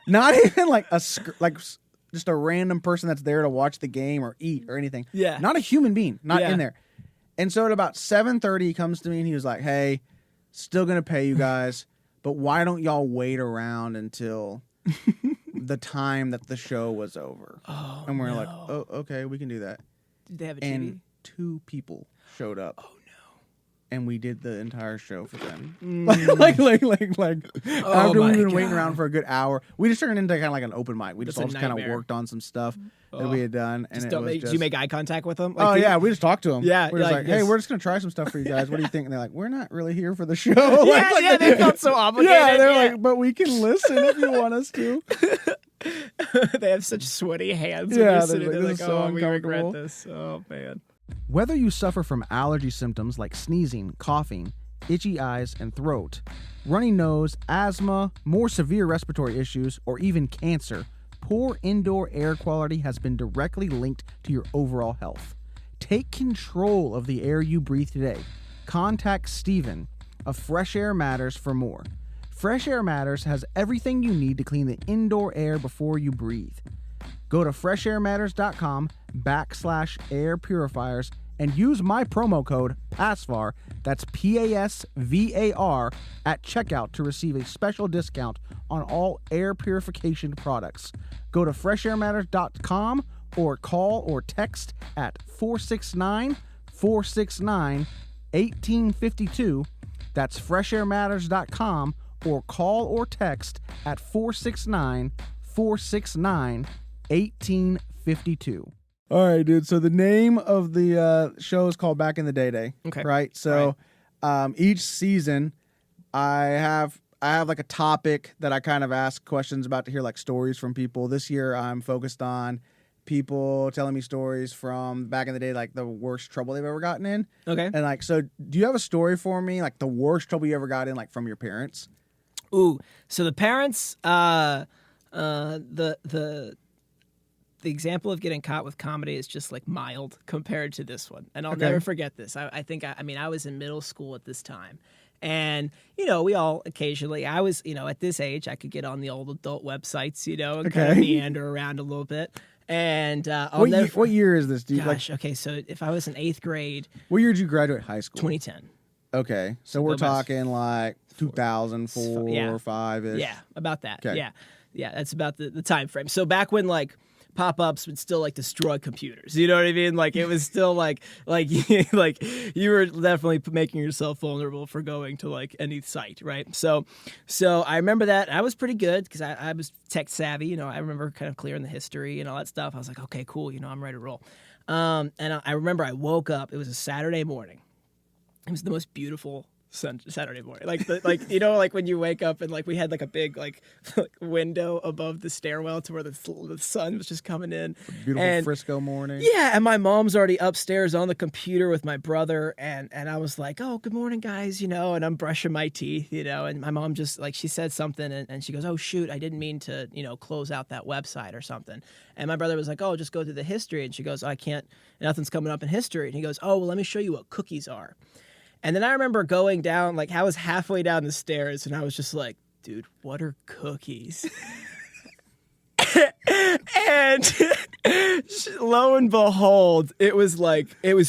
Not even like just a random person that's there to watch the game or eat or anything.
Yeah.
Not a human being. Not in there. And so at about 7:30, he comes to me and he was like, "Hey, still gonna pay you guys, but why don't y'all wait around until the time that the show was over?"
Oh,
and we're like, "Oh, okay, we can do that."
Did they have a TV?
And 2 people showed up.
Oh, no.
and we did the entire show for them.
Mm.
After
my
we've been waiting
God.
around for a good hour, we just turned it into kind of like an open mic. We just
That's
all
a
kind of
nightmare.
worked on some stuff that we had done, and
Just
it
don't
was
make,
just.
do you make eye contact with them?
Oh yeah, we just talked to them.
Yeah,
we're just
like,
like, hey,
just-
we're just gonna try some stuff for you guys. What do you think? And they're like, we're not really here for the show.
Yeah, they felt so obligated.
Yeah, they're
yeah.
like, but we can listen if you want us to.
They have such sweaty hands. When
Yeah,
they're
they're
sitting
like,
there
this
like,
is so
oh, we regret
uncomfortable.
this. Oh man.
Whether you suffer from allergy symptoms like sneezing, coughing, itchy eyes and throat, runny nose, asthma, more severe respiratory issues, or even cancer, poor indoor air quality has been directly linked to your overall health. Take control of the air you breathe today. Contact Steven of Fresh Air Matters for more. Fresh Air Matters has everything you need to clean the indoor air before you breathe. Go to freshairmatters.com/air purifiers and use my promo code PASVAR, that's PASVAR, at checkout to receive a special discount on all air purification products. Go to freshairmatters.com or call or text at 469-469-1852. That's freshairmatters.com or call or text at 469-469-1852. All right, dude. So the name of the show is called Back in the Day.
Okay.
Right. So each season, I have like a topic that I kind of ask questions about to hear like stories from people. This year, I'm focused on people telling me stories from back in the day, like the worst trouble they've ever gotten in.
Okay.
And like, so do you have a story for me, like the worst trouble you ever got in, like from your parents?
Ooh. So the parents, the example of getting caught with comedy is just like mild compared to this one. And I'll
Okay.
never forget this. I think, I mean, I was in middle school at this time. And, you know, we all occasionally, I was, you know, at this age, I could get on the old adult websites, you know, and kind of
Okay.
meander around a little bit. And
What year is this, dude?
Gosh, okay, so if I was in 8th grade,
What year did you graduate high school?
2010.
Okay, so we're
go back
talking like 2004
Yeah.
or 5-ish.
Yeah, about that.
Okay.
Yeah, that's about the time frame. So back when like pop-ups would still like destroy computers, you know what I mean? Like it was still like like you were definitely making yourself vulnerable for going to like any site, right? So I remember that I was pretty good because I was tech savvy, you know. I remember kind of clearing the history and all that stuff. I was like, okay, cool, you know, I'm ready to roll. And I remember I woke up. It was a Saturday morning. It was the most beautiful Saturday morning, like you know, like when you wake up and like we had like a big like window above the stairwell to where the sun was just coming in.
Beautiful
And-
Frisco morning.
Yeah, and my mom's already upstairs on the computer with my brother, and I was like, oh, good morning, guys, you know, and I'm brushing my teeth, you know, and my mom just like she said something, and she goes, oh shoot, I didn't mean to, you know, close out that website or something, and my brother was like, oh, just go through the history, and she goes, I can't, nothing's coming up in history, and he goes, oh, well, let me show you what cookies are. And then I remember going down, like I was halfway down the stairs, and I was just like, dude, what are cookies? And lo and behold, it was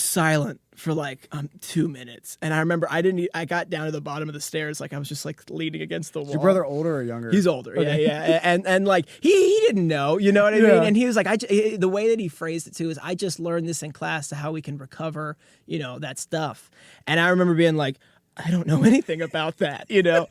silent for like 2 minutes. And I remember I got down to the bottom of the stairs, like I was just like leaning against the wall.
Is your brother older or younger?
He's older,
Okay.
yeah. And like he didn't know, you know what I
Yeah.
mean? And he was like, the way that he phrased it too is, I just learned this in class to how we can recover, you know, that stuff. And I remember being like, I don't know anything about that, you know?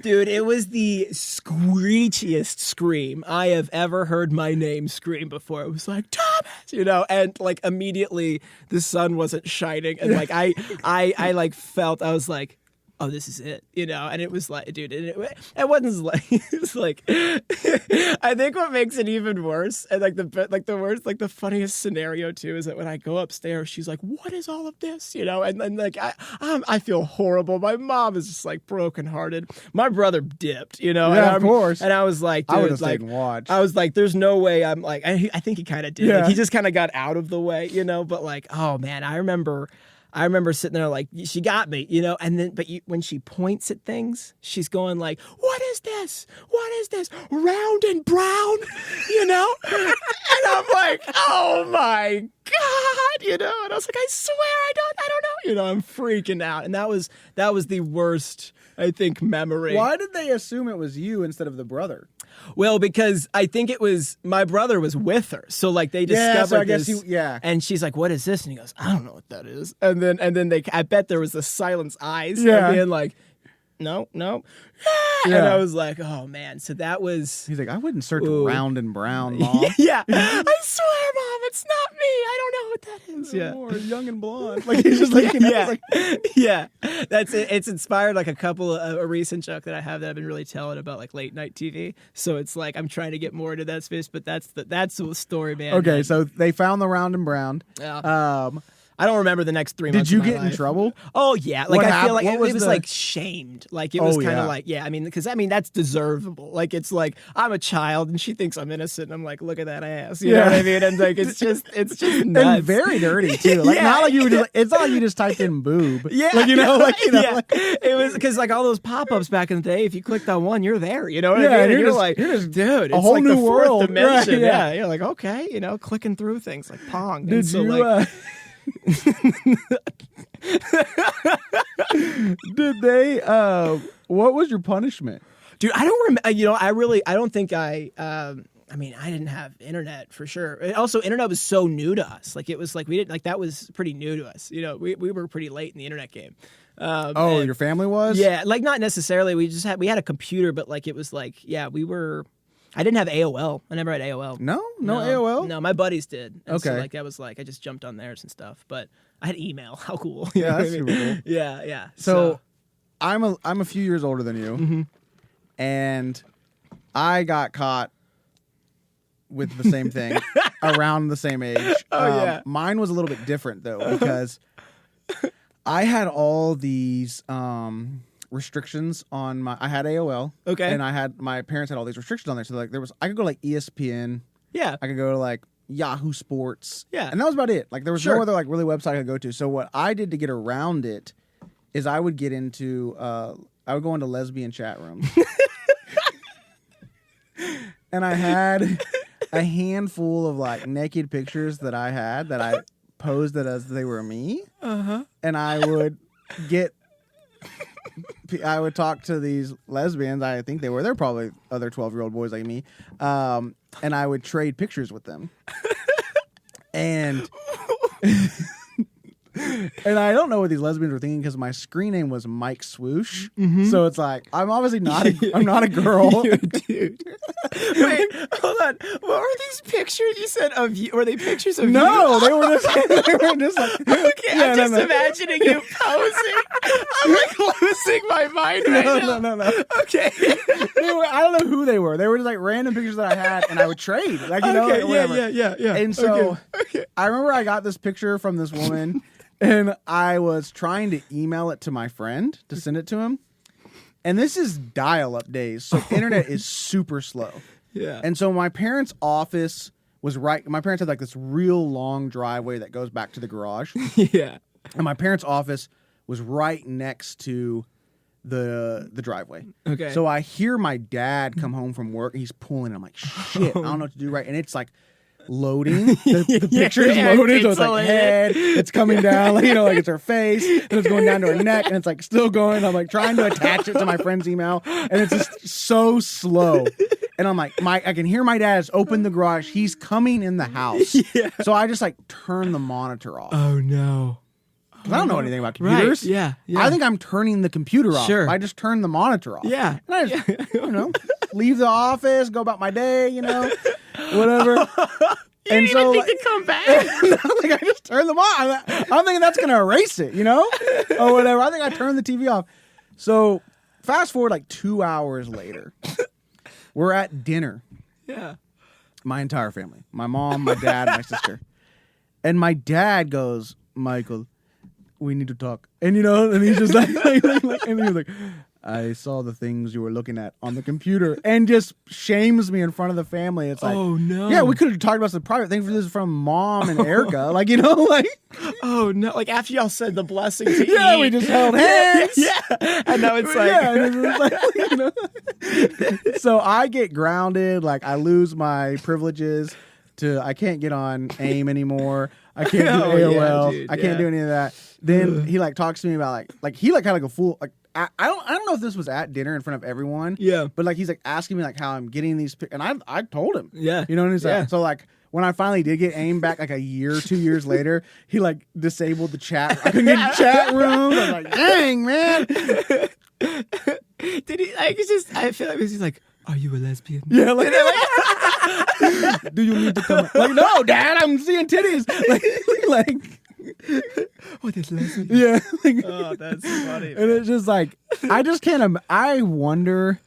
Dude, it was the screechiest scream I have ever heard my name scream before. It was like, Thomas, you know? And like immediately the sun wasn't shining. And like I like felt, I was like, oh, this is it, you know? And it was like, dude, it wasn't like, it was like, I think what makes it even worse, and like the worst, like the funniest scenario too, is that when I go upstairs, she's like, what is all of this, you know? And like, I feel horrible. My mom is just like brokenhearted. My brother dipped, you know?
Yeah,
and
of course.
And I was like, dude,
I would have
like,
stayed and watched.
I was like, there's no way I'm like, I think he kind of did.
Yeah.
Like, he just kind of got out of the way, you know? But like, oh man, I remember sitting there like, she got me, you know, and then, when she points at things, she's going like, what is this? What is this? Round and brown, you know? And I'm like, oh my God, you know? And I was like, I swear I don't know, you know, I'm freaking out. And that was the worst, I think, memory.
Why did they assume it was you instead of the brother?
Well, because I think it was my brother was with her, so like they discovered
so I guess
this,
and
she's like, "What is this?" And he goes, "I don't know what that is." And then I bet there was the silence eyes, being like, "No." And I was like, "Oh man!" So that was.
He's like, "I wouldn't search round and brown, Mom."
Yeah, I swear, Mom, it's not me. I don't know what that is. Yeah,
or young and blonde. Like he's just like,
yeah. That's it. It's inspired like a couple of a recent joke that I have that I've been really telling about like late night TV. So it's like I'm trying to get more into that space, but that's the story, man.
Okay, so they found the round and brown.
Yeah. I don't remember the next 3 months.
Did you
of my
get
life.
in trouble?
Oh yeah, like I feel like it was
the...
like shamed. Like it was kind of like I mean, because that's deservable. Like it's like I'm a child and she thinks I'm innocent. And I'm like, look at that ass. You know what I mean? And like it's just nuts.
And very dirty too. Like not like you were just. Like, it's not like you just typed in boob.
Yeah,
like like
it was because like all those pop-ups back in the day. If you clicked on one, you're there. You know what I mean? And you're like, dude, it's
a whole
like
new
the fourth
world.
dimension.
Right,
yeah, you're like, okay, clicking through things like Pong.
Did
so,
you?
Like,
Did they? What was your punishment,
dude? I don't remember. I don't think I. I mean, I didn't have internet for sure. And also, internet was so new to us. Like it was like we didn't like that was pretty new to us. We were pretty late in the internet game.
Your family was?
Yeah, like not necessarily. We had a computer, but like it was like we were. I didn't have AOL. I never had AOL.
No AOL.
No, my buddies did. And
okay,
so like that was like I just jumped on theirs and stuff. But I had email. How cool!
Yeah, that's super cool.
Yeah.
So I'm a few years older than you, and I got caught with the same thing around the same age. Mine was a little bit different though because I had all these restrictions on I had AOL.
Okay.
And my parents had all these restrictions on there. So like I could go to like ESPN.
Yeah. I
could go to like Yahoo Sports.
Yeah.
And that was about it. Like there was no other like really website I could go to. So what I did to get around it is I would get into I would go into lesbian chat rooms. And I had a handful of like naked pictures that I had that I posed it as they were me.
Uh-huh.
And I would talk to these lesbians. I think they're probably other 12-year-old boys like me. And I would trade pictures with them. And and I don't know what these lesbians were thinking because my screen name was Mike Swoosh. So it's like I'm obviously not a girl.
Dude. Wait, hold on. What were these pictures you said of you? Were they pictures of you?
No, they were just like
okay, I'm just imagining you posing. I'm like losing my mind right now.
No.
Okay.
I don't know who they were. They were just like random pictures that I had and I would trade. Like like, whatever.
Yeah.
And so
okay.
I remember I got this picture from this woman and I was trying to email it to my friend to send it to him. And this is dial-up days, so internet is super slow.
Yeah.
And so my parents' office was right. My parents had like this real long driveway that goes back to the garage.
Yeah.
And my parents' office was right next to the driveway.
Okay.
So I hear my dad come home from work and he's pulling. And I'm like, shit, I don't know what to do right. And it's like loading. The picture is loaded. So it's like head. It's coming down. Like, like it's her face. And it's going down to her neck. And it's like still going. I'm like trying to attach it to my friend's email. And it's just so slow. And I'm like, I can hear my dad's open the garage. He's coming in the house.
Yeah.
So I just like turn the monitor off.
Oh no.
I don't know anything about computers.
Right. Yeah.
I think I'm turning the computer off.
Sure.
I just turned the monitor off.
Yeah.
And I just, leave the office, go about my day, whatever.
You didn't even think to come back.
I just turned them off. I'm thinking that's going to erase it, or whatever. I think I turned the TV off. So fast forward like 2 hours later, we're at dinner.
Yeah.
My entire family, my mom, my dad, my sister. And my dad goes, Michael, we need to talk. And, and he's just like, and he was like, I saw the things you were looking at on the computer and just shames me in front of the family. It's like,
oh no.
Yeah, we could have talked about some private things for this from Mom and Erica.
Oh no. Like after y'all said the blessing to
yeah,
eat.
we just held hands.
Yeah. And now it's like,
So I get grounded. Like I lose my privileges I can't get on AIM anymore. I can't do
Oh, yeah,
AOL.
dude,
I can't
yeah.
do any of that. Then he like talks to me about like he like kind of like a fool. Like I don't know if this was at dinner in front of everyone.
Yeah.
But like he's like asking me like how I'm getting these, and I told him.
Yeah.
You know, and he's
Yeah.
like, so like when I finally did get AIM back like a year, 2 years later, he like disabled the chat. I couldn't get in the chat room. I was like, dang man.
Did he? Like, it's just. I feel like he's like, "Are you a lesbian?"
Yeah, like, do you need to come? Like, no, Dad, I'm seeing titties. Like,
Oh, this lesbian.
yeah. Like,
Oh, that's funny.
and it's just like, I just can't. I wonder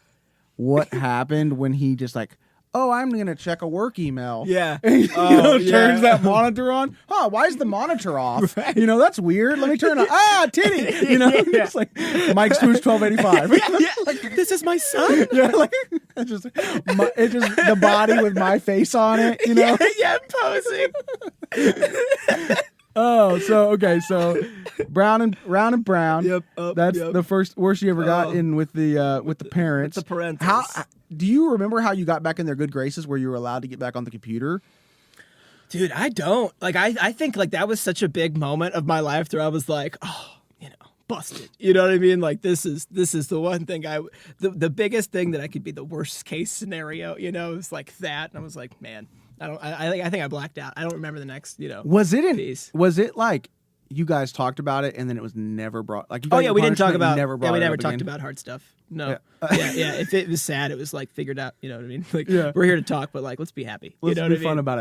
what happened when he just like, oh, I'm gonna check a work email.
Yeah.
And, you
Oh,
know,
yeah.
turns that monitor on. Huh? Why is the monitor off?
Right.
You know, that's weird. Let me turn it on. Ah, titty. You know,
Yeah.
it's like Mike Swoosh 1285.
Yeah. This is my son.
Yeah, like it's just the body with my face on it. You know.
Yeah, posing.
Oh, so okay, so round and brown.
Yep, up,
That's
yep.
the worst you ever got
Oh.
in with the parents.
With the parentals.
How do you remember how you got back in their good graces, where you were allowed to get back on the computer?
Dude, I don't. Like, I think, like, that was such a big moment of my life where I was like, oh, you know, busted. You know what I mean? Like, this is the one thing the biggest thing that I could be the worst case scenario, you know, is like that. And I was like, man, I think I blacked out. I don't remember the next, you know.
Was it
piece.
Was it like you guys talked about it and then it was never brought? Like, you
Oh
got
yeah,
your
we didn't talk
punishment,
about.
you never brought
Yeah, we
it
never
up
talked
again?
about hard stuff. No.
Yeah.
Yeah. If it was sad, it was like figured out. You know what I mean? Like,
Yeah.
we're here to talk, but like, let's be happy.
Let's
you know
be
what I
fun
mean?
about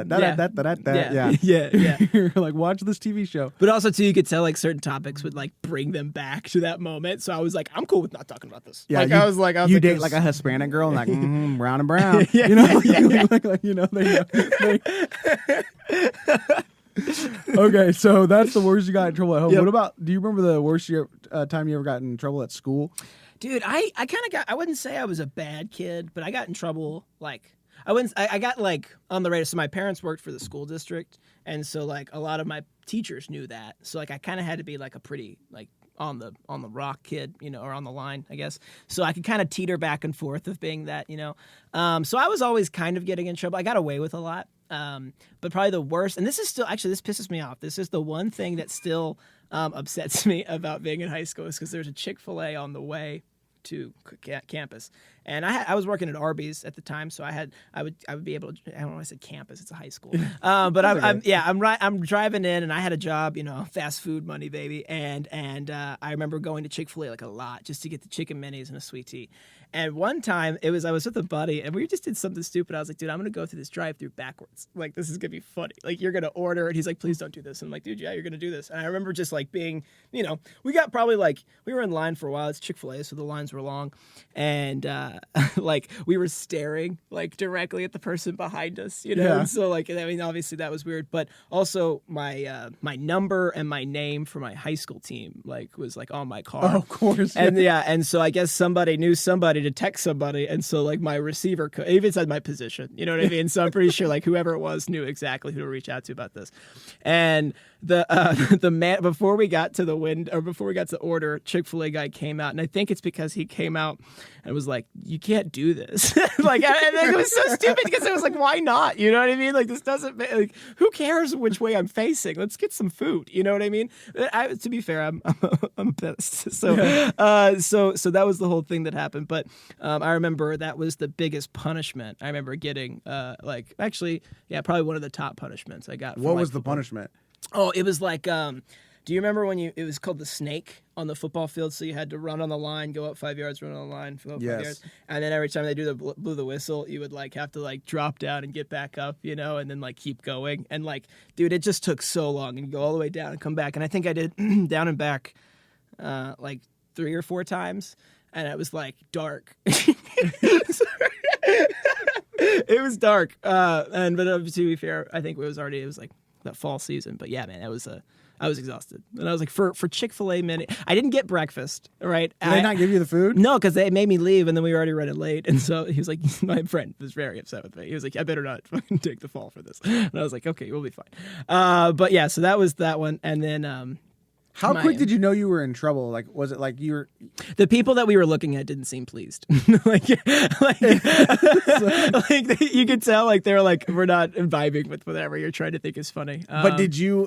it.
Yeah.
Yeah.
Yeah.
You're like, watch this TV show.
But also too, you could tell like certain topics would like bring them back to that moment. So I was like, I'm cool with not talking about this.
Yeah,
like,
you,
I was like,
you
it
date
was-
like a Hispanic girl and like brown and brown.
Yeah,
you know,
yeah.
like, you know, Okay, so that's the worst you got in trouble at home.
Yep.
What about? Do you remember the worst time you ever got in trouble at school?
Dude, I kind of got. I wouldn't say I was a bad kid, but I got in trouble. Like, I got like on the radar. So my parents worked for the school district, and so like a lot of my teachers knew that. So like I kind of had to be like a pretty like on the rock kid, you know, or on the line, I guess. So I could kind of teeter back and forth of being that, you know. So I was always kind of getting in trouble. I got away with a lot. But probably the worst, and this is still actually this pisses me off. This is the one thing that still upsets me about being in high school is because there's a Chick-fil-A on the way to campus, and I was working at Arby's at the time, so I would be able to. I don't know why I said campus; it's a high school. But I'm driving in, and I had a job, you know, fast food money, baby, and I remember going to Chick-fil-A like a lot just to get the chicken minis and a sweet tea. And one time I was with a buddy and we just did something stupid. I was like, dude, I'm going to go through this drive-thru backwards. Like, this is going to be funny. Like, you're going to order. And he's like, please don't do this. And I'm like, dude, yeah, you're going to do this. And I remember just like being, you know, we got probably like, we were in line for a while. It's Chick-fil-A, so the lines were long. And like we were staring like directly at the person behind us, you know?
Yeah.
And so like, I mean, obviously that was weird. But also my number and my name for my high school team like was like on my car.
Oh, of course.
And and so I guess somebody knew somebody to text somebody, and so like my receiver even said my position, you know what I mean? So I'm pretty sure like whoever it was knew exactly who to reach out to about this. And the man before we got to the order, Chick-fil-A guy came out, and I think it's because he came out and was like, "You can't do this." Like, and it was so stupid because it was like, why not? You know what I mean? Like, this doesn't like, who cares which way I'm facing? Let's get some food. You know what I mean? To be fair, I'm pissed. So so that was the whole thing that happened. But I remember that was the biggest punishment I remember getting. Like, actually, yeah, probably one of the top punishments I got.
What was the punishment?
Oh, it was like, do you remember when it was called the snake on the football field? So you had to run on the line, go up 5 yards, run on the line, go up 5
Yes.
yards. And then every time they blew the whistle, you would like have to like drop down and get back up, you know, and then like keep going. And like, dude, it just took so long, and you go all the way down and come back. And I think I did down and back like 3 or 4 times. And it was like dark. It was dark. But to be fair, I think it was like that fall season. But yeah, man, I was exhausted. And I was like, for Chick-fil-A minute, I didn't get breakfast, right?
Did they not give you the food?
No, because they made me leave, and then we were already running late. And so he was like, my friend was very upset with me. He was like, I better not fucking take the fall for this. And I was like, okay, we'll be fine. But yeah, so that was that one. And then
How quick did you know you were in trouble? Like, was it like you were...
The people that we were looking at didn't seem pleased. like you could tell, like, they were like, we're not vibing with whatever you're trying to think is funny.
But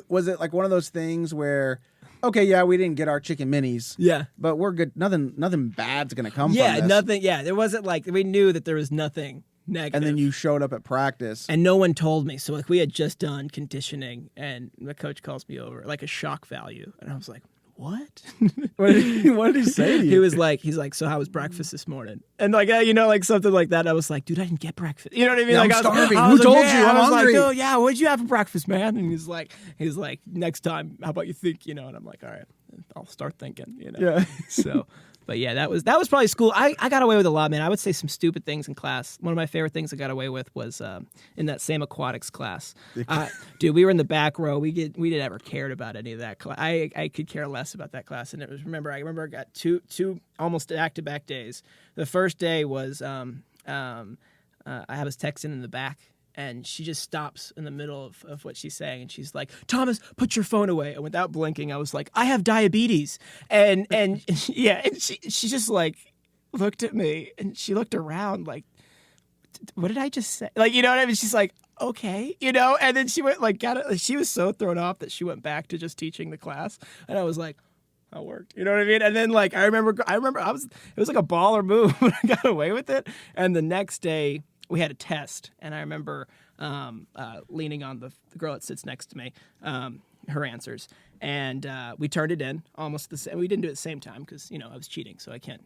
was it like one of those things where, okay, yeah, we didn't get our chicken minis.
Yeah.
But we're good. Nothing bad's going to come from
Yeah,
this.
nothing. Yeah, there wasn't like, we knew that there was nothing negative.
And then you showed up at practice.
And no one told me. So, like, we had just done conditioning, and the coach calls me over, like a shock value. And I was like, what?
What did he say to you?
He's like, so how was breakfast this morning? And like, like something like that. I was like, dude, I didn't get breakfast. You know what I mean?
Yeah,
like,
I'm starving.
I
Who
was
told
like,
you?
yeah.
I'm
I was
hungry.
like, oh yeah, what'd you have for breakfast, man? And he's like, next time, how about you think? And I'm like, all right, I'll start thinking.
Yeah.
So. But yeah, that was probably school. I got away with a lot, man. I would say some stupid things in class. One of my favorite things I got away with was in that same aquatics class. Dude, we were in the back row. We didn't ever cared about any of that class. I could care less about that class. And it was I remember I got two almost back-to-back days. The first day was I was texting in the back. And she just stops in the middle of what she's saying, and she's like, "Thomas, put your phone away." And without blinking, I was like, "I have diabetes." And yeah, and she just like looked at me, and she looked around like, "What did I just say?" Like, you know what I mean? She's like, "Okay," And then she went like, she was so thrown off that she went back to just teaching the class, and I was like, "That worked," you know what I mean? And then like I remember it was like a baller move, but I got away with it. And the next day, we had a test, and I remember leaning on the girl that sits next to me, her answers, and we turned it in almost the same. We didn't do it at the same time because I was cheating, so I can't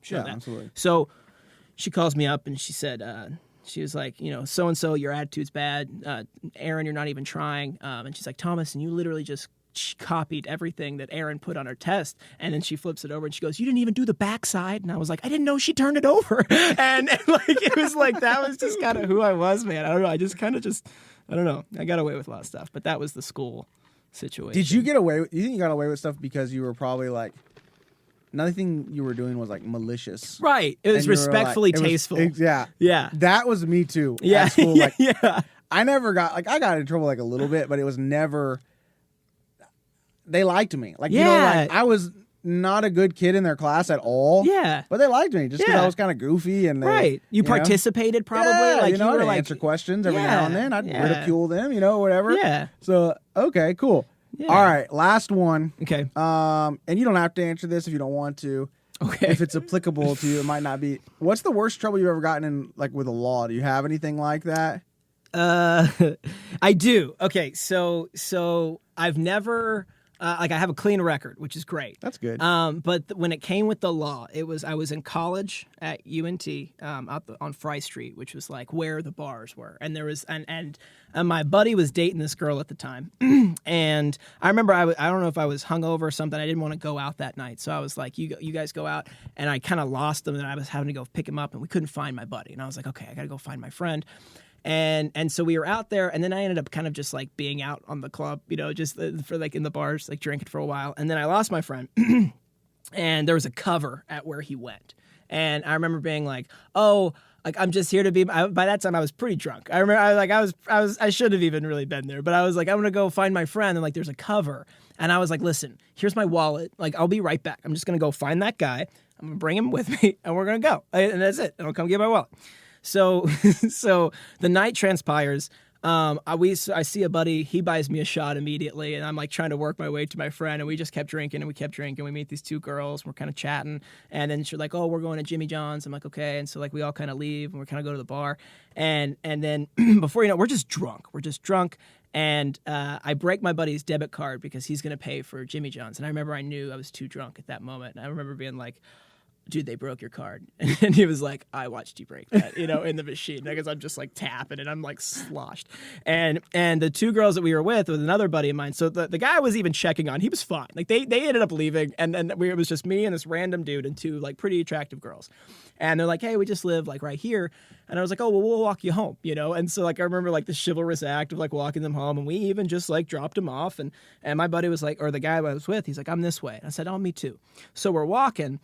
show that.
Absolutely.
So she calls me up and she said, she was like, so and so, your attitude's bad. Aaron, you're not even trying. And she's like, Thomas, and you literally just copied everything that Aaron put on her test. And then she flips it over and she goes, "You didn't even do the backside." And I was like, I didn't know she turned it over. and like, it was like, that was just kind of who I was, man. I don't know. I just kind of I don't know. I got away with a lot of stuff, but that was the school situation.
Did you get away with, you think you got away with stuff because you were probably like, nothing you were doing was like malicious.
Right. It was respectfully tasteful.
Yeah.
Yeah.
That was me too.
Yeah.
At school. Like,
yeah.
I never got, like, I got in trouble like a little bit, but it was never, they liked me. Like, like I was not a good kid in their class at all.
Yeah.
But they liked me just because I was kind of goofy and
right. You participated probably.
Yeah,
like
you were
like
answer questions every now and then. I'd ridicule them, whatever.
Yeah.
So, okay, cool. Yeah. All right, last one.
Okay.
And you don't have to answer this if you don't want to.
Okay.
If it's applicable to you, it might not be. What's the worst trouble you've ever gotten in, like, with the law? Do you have anything like that?
I do. Okay, so I've never I have a clean record, which is great.
That's good.
But when it came with the law, I was in college at UNT on Fry Street, which was like where the bars were, and there was and my buddy was dating this girl at the time, and I remember I don't know if I was hungover or something. I didn't want to go out that night, so I was like, you guys go out, and I kind of lost them, and I was having to go pick him up, and we couldn't find my buddy, and I was like, okay, I got to go find my friend. And so we were out there, and then I ended up kind of just like being out on the club, just for like in the bars, like drinking for a while. And then I lost my friend, and there was a cover at where he went. And I remember being like, oh, like I'm just here to be. By that time, I was pretty drunk. I remember I shouldn't have even really been there, but I was like, I'm gonna go find my friend, and like there's a cover, and I was like, listen, here's my wallet. Like I'll be right back. I'm just gonna go find that guy. I'm gonna bring him with me, and we're gonna go, and that's it. And I'll come get my wallet. So the night transpires. I see a buddy. He buys me a shot immediately, and I'm like trying to work my way to my friend. And we just kept drinking, and we kept drinking. We meet these two girls. We're kind of chatting, and then she's like, "Oh, we're going to Jimmy John's." I'm like, "Okay." And so like we all kind of leave, and we're kind of go to the bar, and then before you know, we're just drunk. And I break my buddy's debit card because he's gonna pay for Jimmy John's. And I remember I knew I was too drunk at that moment. And I remember being like, dude, they broke your card. And he was like, I watched you break that, in the machine, because I'm just like tapping and I'm like sloshed. And the two girls that we were with another buddy of mine. So the guy I was even checking on, he was fine. Like they ended up leaving, and then it was just me and this random dude and two like pretty attractive girls. And they're like, hey, we just live like right here. And I was like, oh, well, we'll walk you home, And so like I remember like the chivalrous act of like walking them home, and we even just like dropped them off. And my buddy was like, or the guy I was with, he's like, I'm this way. And I said, oh, me too. So we're walking.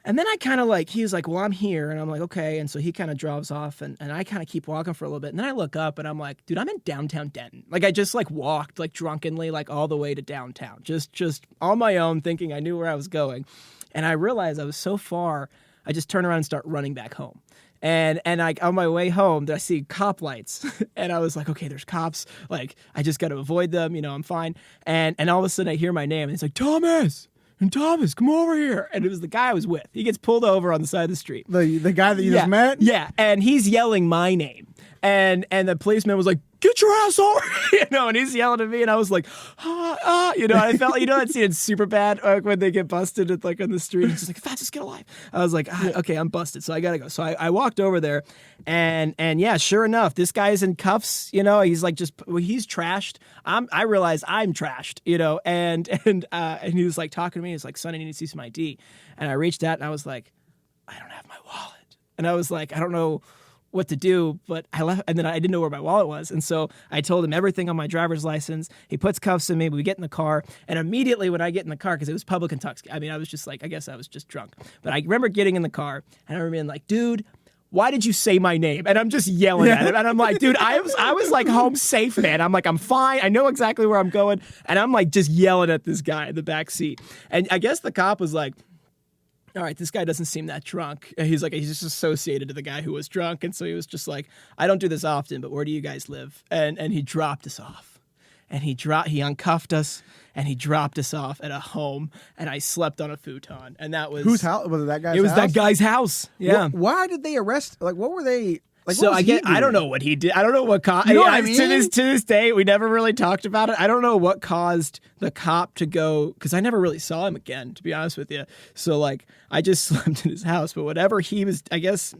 And then I kind of like, he was like, well, I'm here. And I'm like, okay. And so he kind of drives off and I kind of keep walking for a little bit. And then I look up and I'm like, dude, I'm in downtown Denton. Like I just like walked like drunkenly, like all the way to downtown, just on my own, thinking I knew where I was going. And I realized I was so far, I just turn around and start running back home. And like on my way home, I see cop lights, and I was like, okay, there's cops. Like I just got to avoid them. You know, I'm fine. And all of a sudden I hear my name, and it's like Thomas, come over here. And it was the guy I was with. He gets pulled over on the side of the street.
The guy that you just met.
Yeah, and he's yelling my name, and the policeman was like, get your ass over, and he's yelling at me, and I was like, I felt, that scene is super bad when they get busted at, like on the street. It's just like, fastest get alive. I was like, okay, I'm busted, so I gotta go. So I walked over there, and yeah, sure enough, this guy's in cuffs. He's like he's trashed. I realized I'm trashed, and he was like talking to me. He's like, son, I need to see some ID, and I reached out and I was like, I don't have my wallet, and I was like, I don't know what to do, but I left, and then I didn't know where my wallet was, and so I told him everything on my driver's license. He puts cuffs on me. We get in the car, and immediately when I get in the car, because it was public intoxication, I mean, I was just like, I guess I was just drunk, but I remember getting in the car, and I remember being like, dude, why did you say my name? And I'm just yelling at him, and I'm like, dude, I was like home safe, man. I'm like, I'm fine. I know exactly where I'm going, and I'm like just yelling at this guy in the back seat, and I guess the cop was like, all right, this guy doesn't seem that drunk. He's just associated to the guy who was drunk. And so he was just like, I don't do this often, but where do you guys live? And he dropped us off. And he uncuffed us, and he dropped us off at a home, and I slept on a futon. And that was...
Whose house? Was it that guy's house?
It was that guy's house. Yeah.
Why did they arrest... Like, what were they... Like,
so
I
don't know what he did. I don't know what caused.
You know what I mean?
To this day, we never really talked about it. I don't know what caused the cop to go, because I never really saw him again, to be honest with you. So like, I just slept in his house. But whatever he was, I guess,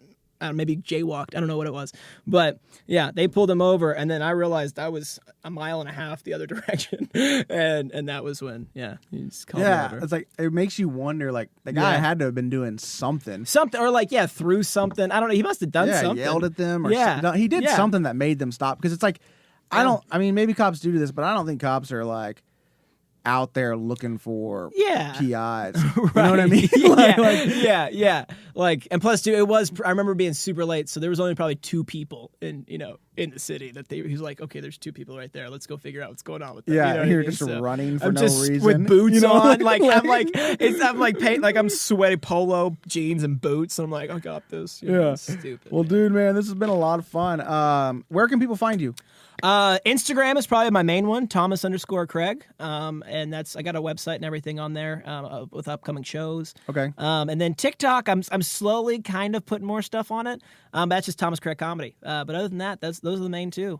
maybe jaywalked. I don't know what it was. But yeah, they pulled him over, and then I realized I was a mile and a half the other direction, and that was when he just called me over.
It's like it makes you wonder. Like the guy had to have been doing something,
or like threw something. I don't know. He must have done something.
Yelled at them, or he did something that made them stop. Because it's like I mean, maybe cops do this, but I don't think cops are like out there looking for PIs. You know what I mean?
Like, and plus, too, I remember being super late, so there was only probably two people in the city that he was like, okay, there's two people right there. Let's go figure out what's going on with them.
Yeah, you're just running for no reason
with boots on. Like I'm sweaty polo jeans and boots, and I'm like, I got this. Stupid.
Well, dude, man, this has been a lot of fun. Where can people find you?
Instagram is probably my main one, Thomas_Craig. And I got a website and everything on there, with upcoming shows.
Okay.
And then TikTok, I'm slowly kind of putting more stuff on it. That's just Thomas Craig Comedy. But other than that, those are the main two.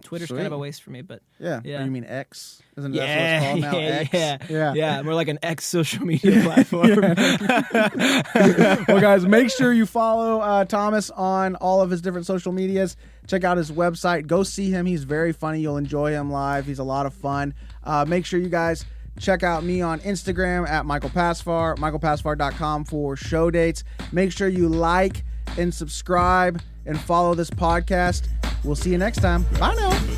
Twitter's kind of a waste for me, but
yeah. Or you mean X? Isn't that what it's called now? X?
Yeah. We're like an X social media platform.
Well, guys, make sure you follow Thomas on all of his different social medias. Check out his website. Go see him. He's very funny. You'll enjoy him live. He's a lot of fun. Make sure you guys check out me on Instagram at Michael Pasvar, michaelpasvar.com for show dates. Make sure you like and subscribe and follow this podcast. We'll see you next time. Bye now.